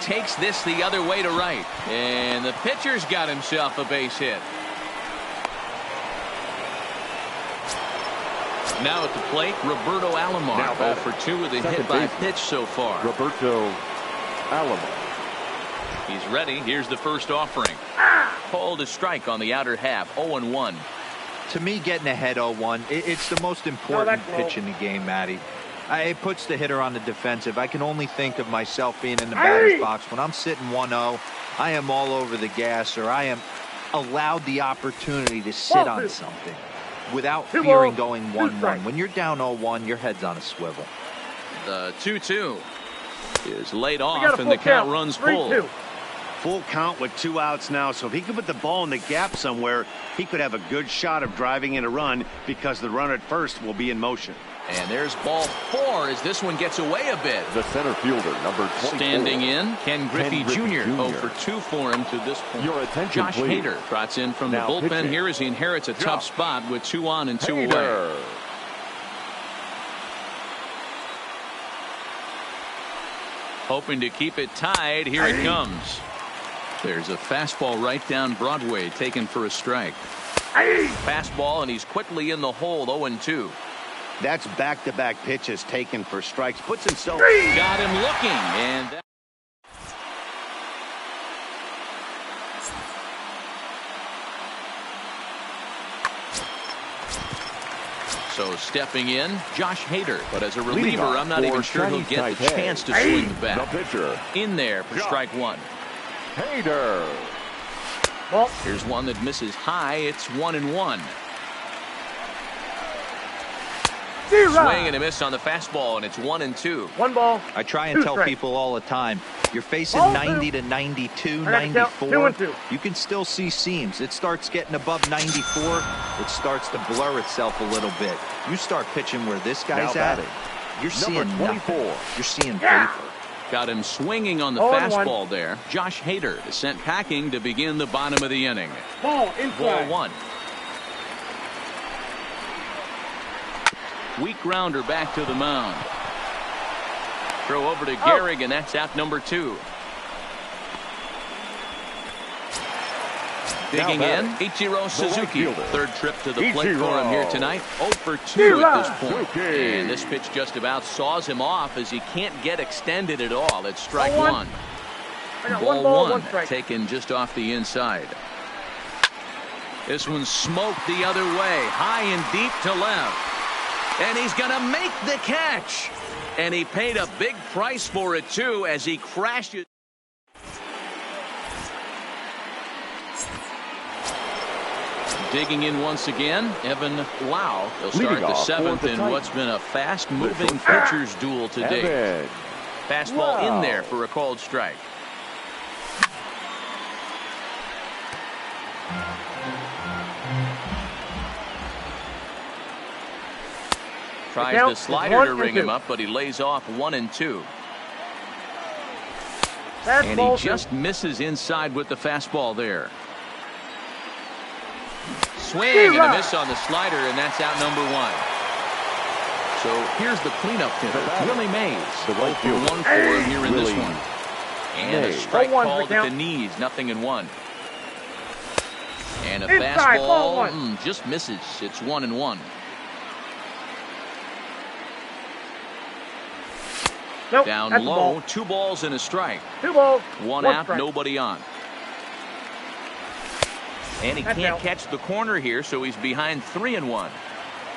Takes this the other way to right. And the pitcher's got himself a base hit. Now at the plate, Roberto Alomar. 0 for 2 with a hit by pitch so far. Roberto Alomar. He's ready. Here's the first offering. Called a strike on the outer half. 0-1. To me, getting ahead 0-1, it's the most important pitch in the game, Matty. It puts the hitter on the defensive. I can only think of myself being in the batter's box. When I'm sitting 1-0, I am all over the gas, or I am allowed the opportunity to sit on something without fearing going 1-1. When you're down 0-1, your head's on a swivel. The 2-2 is laid off, and the count runs full. Full count with 2 outs now, so if he could put the ball in the gap somewhere, he could have a good shot of driving in a run because the runner at first will be in motion. And there's ball 4 as this one gets away a bit. The center fielder, number 24. Standing in, Ken Griffey Jr. 0 for 2 for him to this point. Your attention, Josh please. Hader trots in from Now the bullpen pitching. here as he inherits a tough spot with 2 on and 2 away. Hader. Hoping to keep it tied. Here it comes. There's a fastball right down Broadway taken for a strike. Fastball, and he's quickly in the hole. 0-2. That's back-to-back pitches taken for strikes. Puts himself. Got him looking, and that so stepping in, Josh Hader. But as a reliever, I'm not even sure he'll get the chance to swing the bat. The pitcher, In there for strike 1. Hader. Here's one that misses high. It's 1-1. Swing and a miss on the fastball, and it's 1-2. 1 ball. I try and tell people all the time, you're facing 90 to 92, I gotta count 94. 2-2. You can still see seams. It starts getting above 94. It starts to blur itself a little bit. You start pitching where this guy's Now at, batting, you're seeing number 24. nothing. You're seeing vapor. Got him swinging on the 0-1. fastball there. Josh Hader is sent packing to begin the bottom of the inning. Ball inside. Ball 1. Weak grounder back to the mound. Throw over to Gehrig, and that's out number 2. Digging in, Ichiro Suzuki. fielder, Third trip to the plate for him here tonight. 0 for 2 Ichiro at this point. Suzuki. And this pitch just about saws him off as he can't get extended at all. It's strike 0-1. 1. I got Ball 1 ball, 1 1 strike. taken just off the inside. This one's smoked the other way, high and deep to left. And he's going to make the catch. And he paid a big price for it, too, as he crashed it. Digging in once again, Evan Lau. He'll start Leading the off for 7th the in Titans. what's been a fast-moving pitcher's duel today. Evan. Fastball in Wow. there for a called strike. Tries count the is slider 1 to and ring 2. him up, but he lays off 1-2. That's And ball he 2. just misses inside with the fastball there. Swing and a miss on the slider, and that's out number 1. So here's the cleanup hitter, Willie Mays. The right 0 for 1 for him here in this Willie one. And a Mays. strike 0-1 for called the at the count. knees, 0-1. And a Inside, ball fastball 1. just misses. It's 1-1. Nope, Down that's a low, ball. 2 balls and a strike. 2 balls. 1 1 out, strike. nobody on. And he That's can't out. catch the corner here, so he's behind 3-1.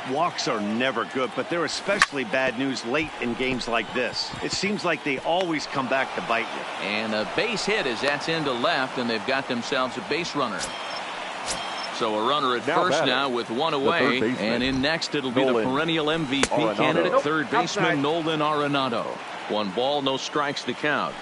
Walks are never good, but they're especially bad news late in games like this. It seems like they always come back to bite you. And a base hit as that's into left, and they've got themselves a base runner. So a runner at Now first batting, now with 1 the away, third baseman, and in next it'll be the Nolan perennial MVP Arenado. candidate, Nope, third baseman outside. Nolan Arenado. 1 ball, no strikes to count.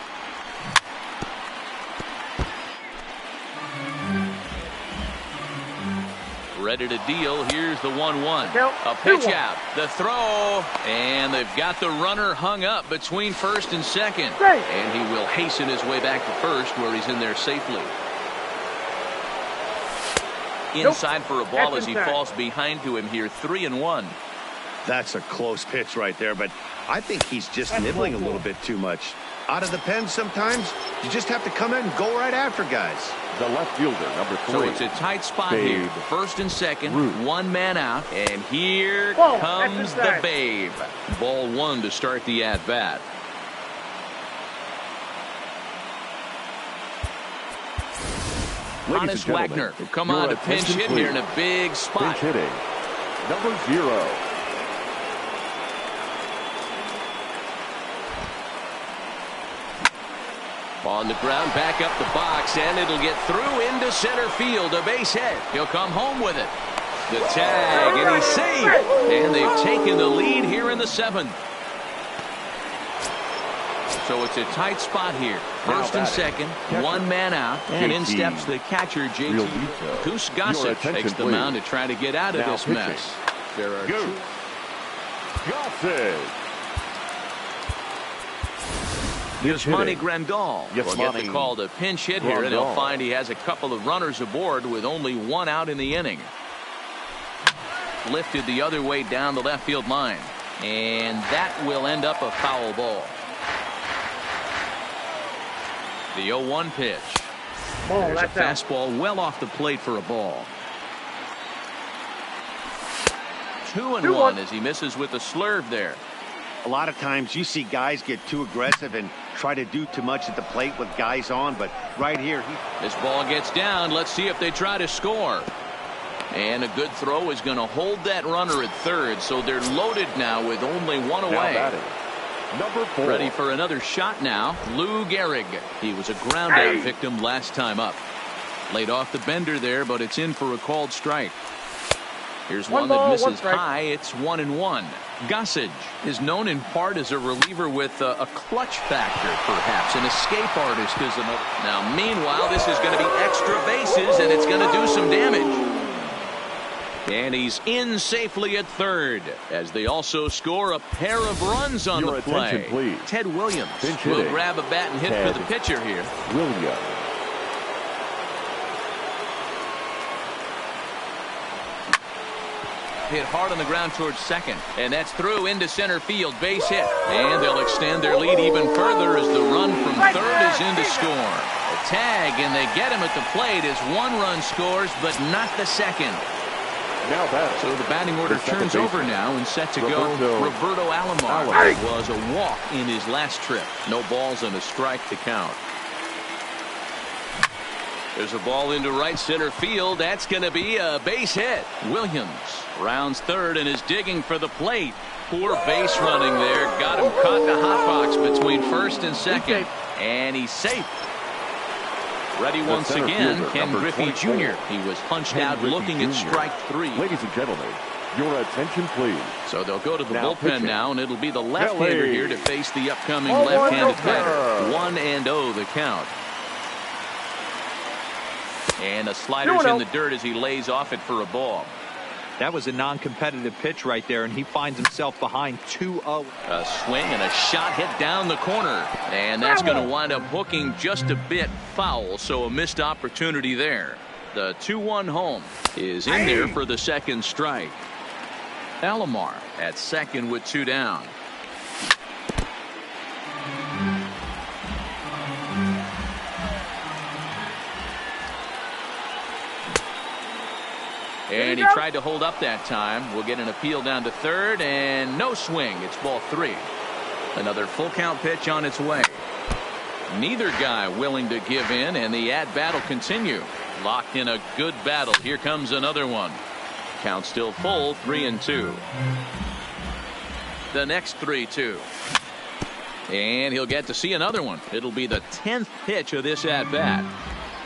Ready to deal. Here's the 1-1. Count, A pitch 2-1. out. The throw. And they've got the runner hung up between first and second. Great. And he will hasten his way back to first where he's in there safely. Inside for a ball That's as he inside. falls behind to him here. 3-1. That's a close pitch right there, but I think he's just That's nibbling a ball little bit too much. Out of the pen sometimes, you just have to come in and go right after guys. The left fielder, number 3. So it's a tight spot Babe here. First and second, Ruth. 1 man out, and here Ball, comes that's the inside. Babe. Ball 1 to start the at-bat. Ladies and Honest gentlemen, Wagner will come your on to pinch attention, hit here in a please. big spot. Pinch hitting, number 0. On the ground, back up the box, and it'll get through into center field. A base hit. He'll come home with it. The tag, and he's safe. And they've taken the lead here in the 7th. So it's a tight spot here. First and second, one man out, and in steps the catcher, JT. Goose Gossett takes the mound to try to get out of this mess. There are two. Gossett. Yasmani Grandal will get the call to pinch hit here, and he'll find he has a couple of runners aboard with only one out in the inning. Lifted the other way down the left field line, and that will end up a foul ball. The 0-1 pitch. There's a fastball well off the plate for a ball. 2-1 as he misses with a slurve there. A lot of times you see guys get too aggressive and try to do too much at the plate with guys on, but right here. This ball gets down. Let's see if they try to score. And a good throw is going to hold that runner at third, so they're loaded now with only one away. Number 4. Ready for another shot now. Lou Gehrig. He was a ground out victim last time up. Laid off the bender there, but it's in for a called strike. Here's one that misses high. It's 1-1. Gossage is known in part as a reliever with a clutch factor, perhaps. An escape artist is another. Now, meanwhile, this is going to be extra bases, and it's going to do some damage. And he's in safely at third, as they also score a pair of runs on the play. Please. Ted Williams will grab a bat and hit for the pitcher here. Williams. Hit hard on the ground towards second, and that's through into center field. Base hit, and they'll extend their lead even further as the run from third is in to score. A tag, and they get him at the plate as one run scores, but not the second. Now batting. So the batting order turns over now and set to go. Roberto Alomar. It was a walk in his last trip. No balls and a strike to count. There's a ball into right center field. That's going to be a base hit. Williams rounds third and is digging for the plate. Poor base running there. Got him caught in a hot box between first and second. And he's safe. Ready once again, Ken Griffey Jr. He was punched out looking at strike 3. Ladies and gentlemen, your attention please. So they'll go to the bullpen now, and it'll be the left-hander here to face the upcoming left-handed batter. 1-0 the count. And the slider's in the dirt as he lays off it for a ball. That was a non-competitive pitch right there, and he finds himself behind 2-0. A swing and a shot hit down the corner. And that's going to wind up hooking just a bit foul, so a missed opportunity there. The 2-1 home is in there for the second strike. Alomar at second with 2 down. And he tried to hold up that time. We'll get an appeal down to third, and no swing. It's ball 3. Another full count pitch on its way. Neither guy willing to give in, and the at-bat will continue. Locked in a good battle. Here comes another one. Count still full, 3-2. The next 3-2. And he'll get to see another one. It'll be the 10th pitch of this at-bat.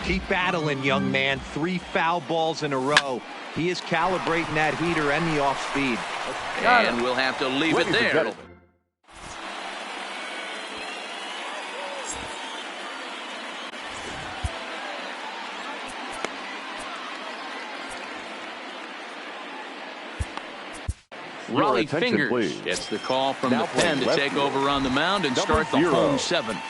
Keep battling, young man. 3 foul balls in a row. He is calibrating that heater and the off speed. And we'll have to leave it there. Raleigh Fingers gets the call from the pen to take over on the mound and start the home 7th.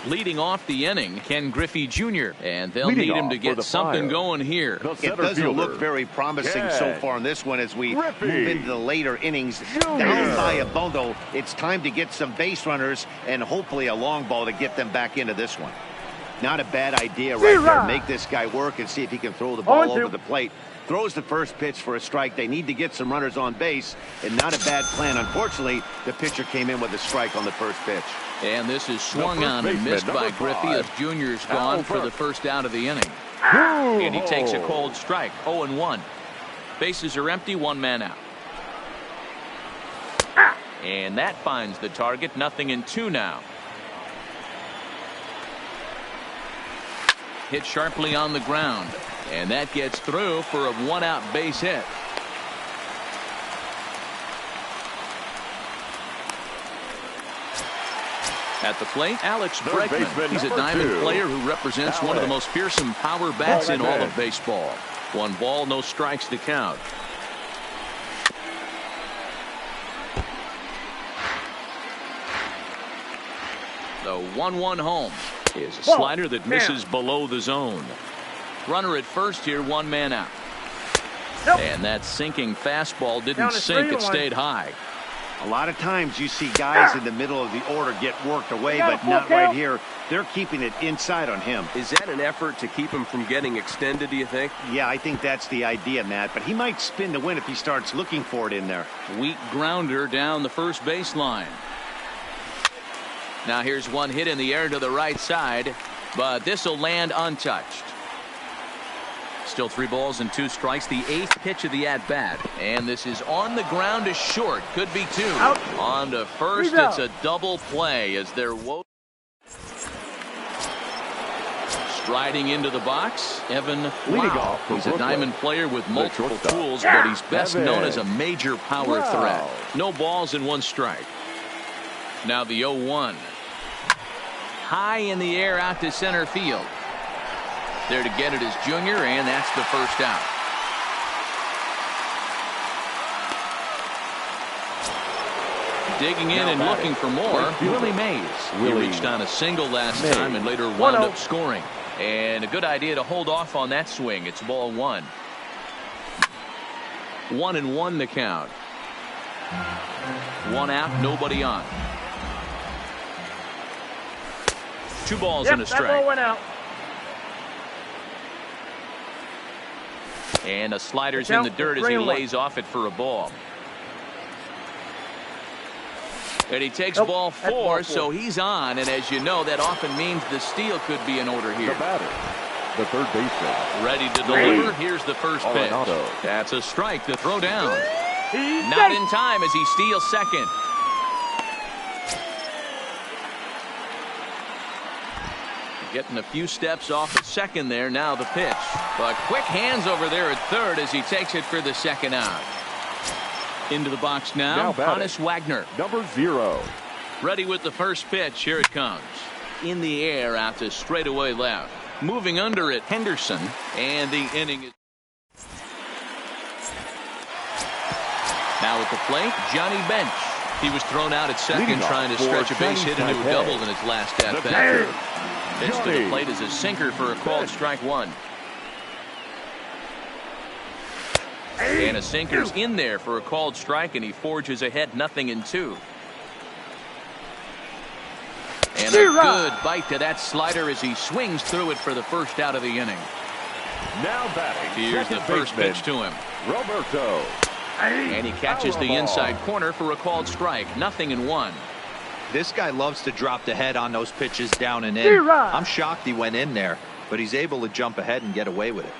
Leading off the inning, Ken Griffey Jr. And they'll need him to get something going here. It doesn't look very promising so far in this one as we move into the later innings. Down by a bundle, it's time to get some base runners and hopefully a long ball to get them back into this one. Not a bad idea right there. Make this guy work and see if he can throw the ball over the plate. Throws the first pitch for a strike. They need to get some runners on base, and not a bad plan. Unfortunately, the pitcher came in with a strike on the first pitch. And this is swung on and missed by Griffey as Junior's gone for the first out of the inning. And he takes a cold strike. 0-1. Bases are empty, 1 man out. And that finds the target. 0-2 now. hit sharply on the ground, and that gets through for a 1-out base hit. At the plate, Alex Bregman. He's a diamond player who represents one of the most fearsome power bats in all of baseball. 1 ball, no strikes to count. The 1-1 home is a slider that misses below the zone. Runner at first here, 1 man out. And that sinking fastball didn't sink, it stayed high. A lot of times you see guys in the middle of the order get worked away, but not right here. They're keeping it inside on him. Is that an effort to keep him from getting extended, do you think? Yeah, I think that's the idea, Matt, but he might spin to win if he starts looking for it in there. Weak grounder down the first baseline. Now here's one hit in the air to the right side, but this will land untouched. Still 3 balls and 2 strikes, the 8th pitch of the at-bat. And this is on the ground to short. Could be 2. Out. On to first, it's a double play as they're striding into the box. Evan Wow. He's a diamond player with multiple tools, but he's best known as a major power threat. No balls and 1 strike. Now the 0-1. High in the air out to center field. There to get it is Junior, and that's the first out. Digging in and looking for more, Willie Mays. He reached on a single last time and later wound up scoring. And a good idea to hold off on that swing. It's ball 1. 1-1 the count. 1 out, nobody on. 2 balls and a strike. That ball went out. And a slider's in the dirt as he lays off it for a ball. And he takes ball 4, so he's on. And as you know, that often means the steal could be in order here. The batter, the third baseman. Ready to deliver. Here's the first pitch. That's a strike to throw down. Not in time as he steals second. Getting a few steps off at second there. Now the pitch. But quick hands over there at third as he takes it for the second out. Into the box now Honus Wagner. Number 0. Ready with the first pitch. Here it comes. In the air out to straightaway left. Moving under it, Henderson. And the inning is. Now at the plate, Johnny Bench. He was thrown out at second trying to stretch a base hit into a double in his last at-bat. Pitch to the plate is a sinker for a called strike 1. And a sinker's in there for a called strike, and he forges ahead 0-2. And a good bite to that slider as he swings through it for the first out of the inning. Now batting. Here's the first pitch to him. Roberto. And he catches the inside corner for a called strike. 0-1. This guy loves to drop the head on those pitches down and in. I'm shocked he went in there, but he's able to jump ahead and get away with it.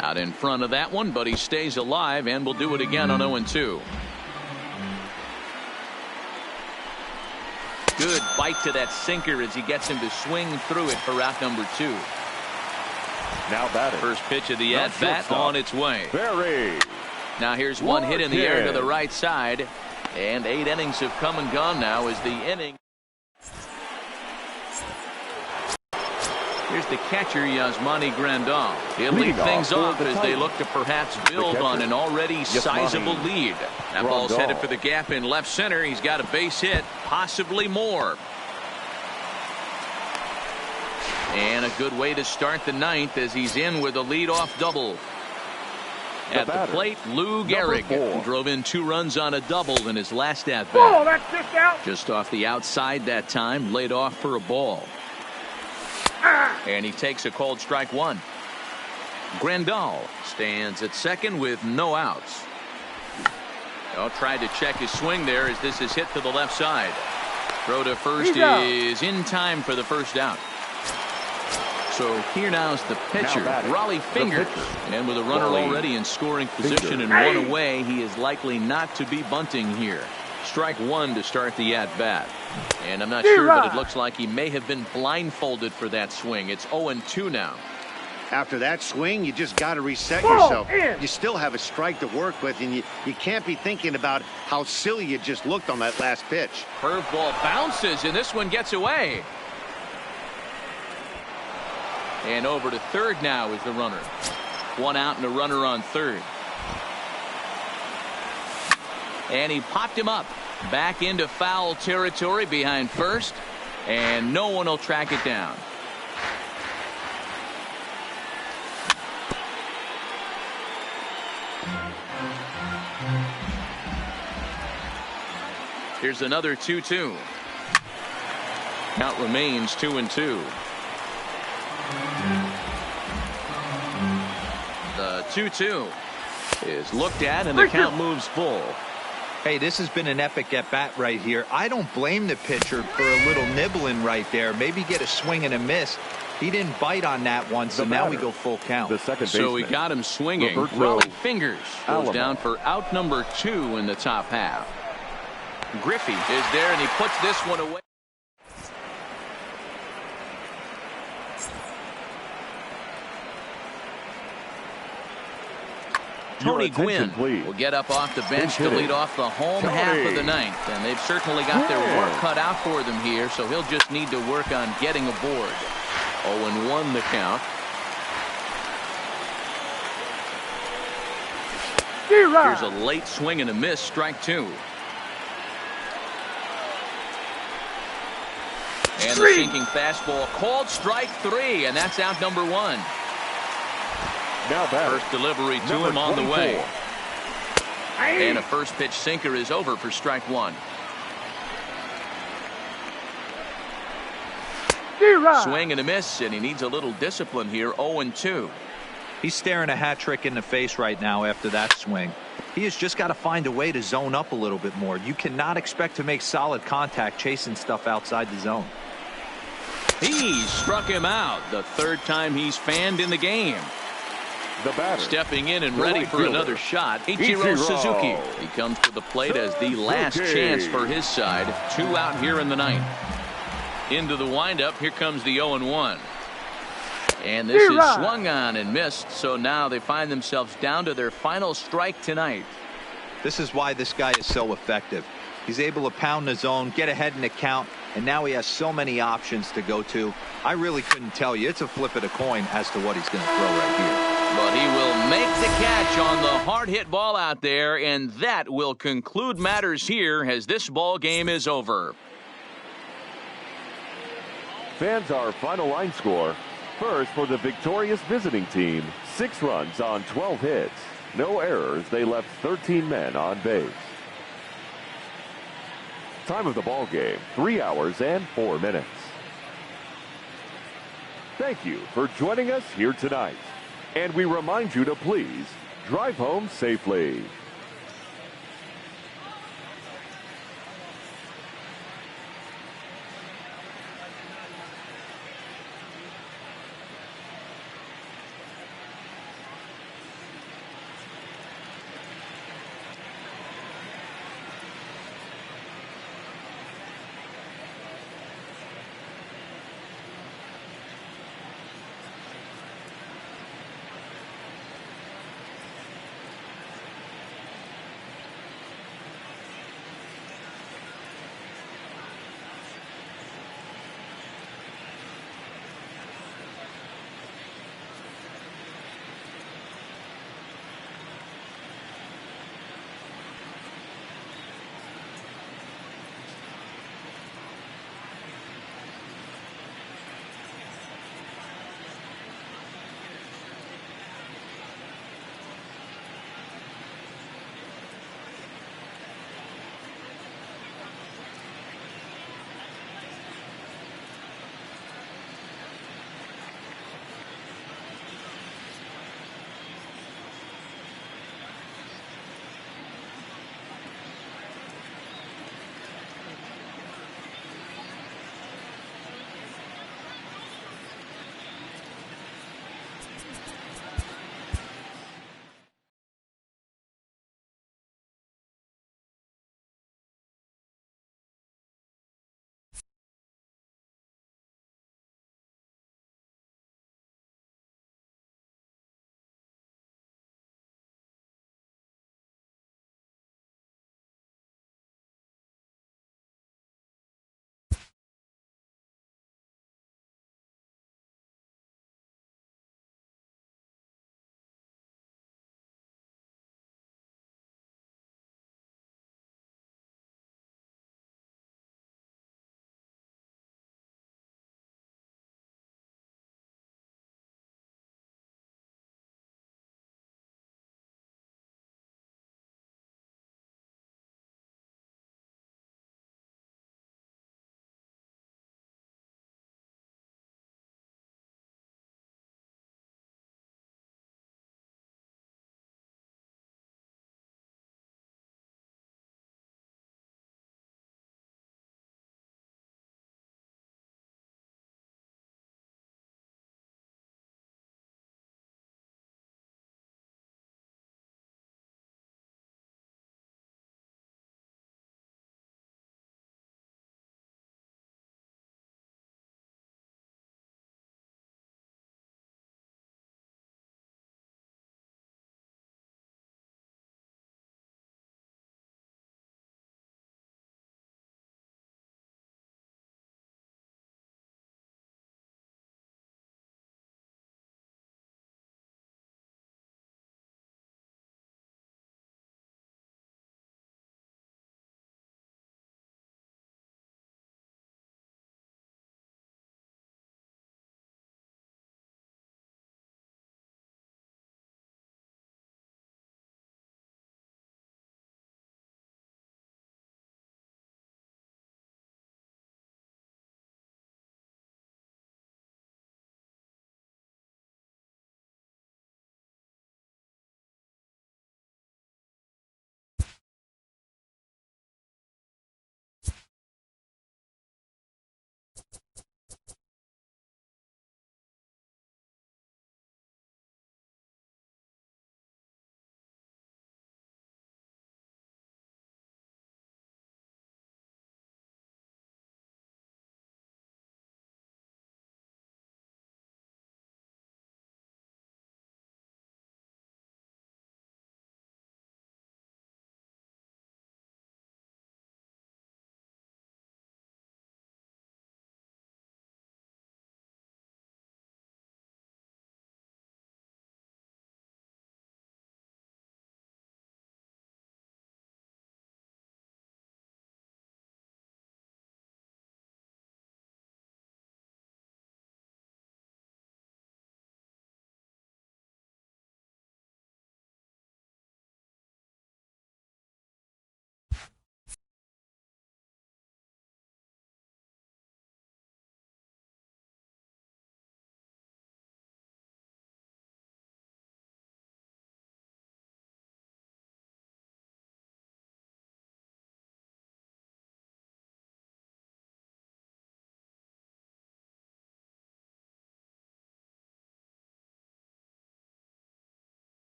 Out in front of that one, but he stays alive and will do it again on 0-2. Good bite to that sinker as he gets him to swing through it for out number 2. Now batting. First pitch of the at-bat on its way. Berry. Now here's one hit in the air to the right side. And 8 innings have come and gone now as the inning. Here's the catcher, Yasmani Grandal. He'll lead things off as they look to perhaps build on an already sizable lead. That ball's headed for the gap in left center. He's got a base hit, possibly more. And a good way to start the 9th as he's in with a leadoff double. At the plate, Lou Gehrig drove in 2 runs on a double in his last at-bat. Oh, that's just out. Just off the outside that time, laid off for a ball. And he takes a called strike 1. Grandal stands at second with no outs. Tried to check his swing there as this is hit to the left side. Throw to first is in time for the first out. So here now is the pitcher, Raleigh Fingers. And with a runner already in scoring position and 1 away, he is likely not to be bunting here. Strike one to start the at-bat. And I'm not sure, but it looks like he may have been blindfolded for that swing. It's 0-2 now. After that swing, you just got to reset yourself. You still have a strike to work with, and you can't be thinking about how silly you just looked on that last pitch. Curveball bounces, and this one gets away. And over to third now is the runner. One out and a runner on third. And he popped him up. Back into foul territory behind first. And no one will track it down. Here's another 2-2. Count remains 2-2. The 2-2 is looked at, and the count moves full. Hey, this has been an epic at-bat right here. I don't blame the pitcher for a little nibbling right there. Maybe get a swing and a miss. He didn't bite on that one, so now we go full count. The second baseman. So we got him swinging. Roberto Rolling fingers goes Alamo. down for out number 2 in the top half. Griffey is there, and he puts this one away. Tony Gwynn will get up off the bench to lead off the home half of the ninth. And they've certainly got their work cut out for them here, so he'll just need to work on getting aboard. 0-1 the count. Here's a late swing and a miss, strike two. And the sinking fastball called strike three, and that's out number one. Now batter. First delivery to him on the way. And a first pitch sinker is over for strike one. Swing and a miss, and he needs a little discipline here. 0-2. He's staring a hat trick in the face right now after that swing. He has just got to find a way to zone up a little bit more. You cannot expect to make solid contact chasing stuff outside the zone. He struck him out the third time he's fanned in the game. The batter. Stepping in and The ready right for fielder. another shot, Ichiro Suzuki. He comes to the plate as the last chance for his side. 2 out here in the ninth. Into the windup, here comes the 0-1. And this is swung on and missed, so now they find themselves down to their final strike tonight. This is why this guy is so effective. He's able to pound the zone, get ahead in the count, and now he has so many options to go to. I really couldn't tell you. It's a flip of the coin as to what he's going to throw right here. But he will make the catch on the hard hit ball out there, and that will conclude matters here as this ball game is over. Fans, our final line score. First for the victorious visiting team, 6 runs on 12 hits. No errors. They left 13 men on base. Time of the ball game, 3 hours and 4 minutes. Thank you for joining us here tonight. And we remind you to please drive home safely.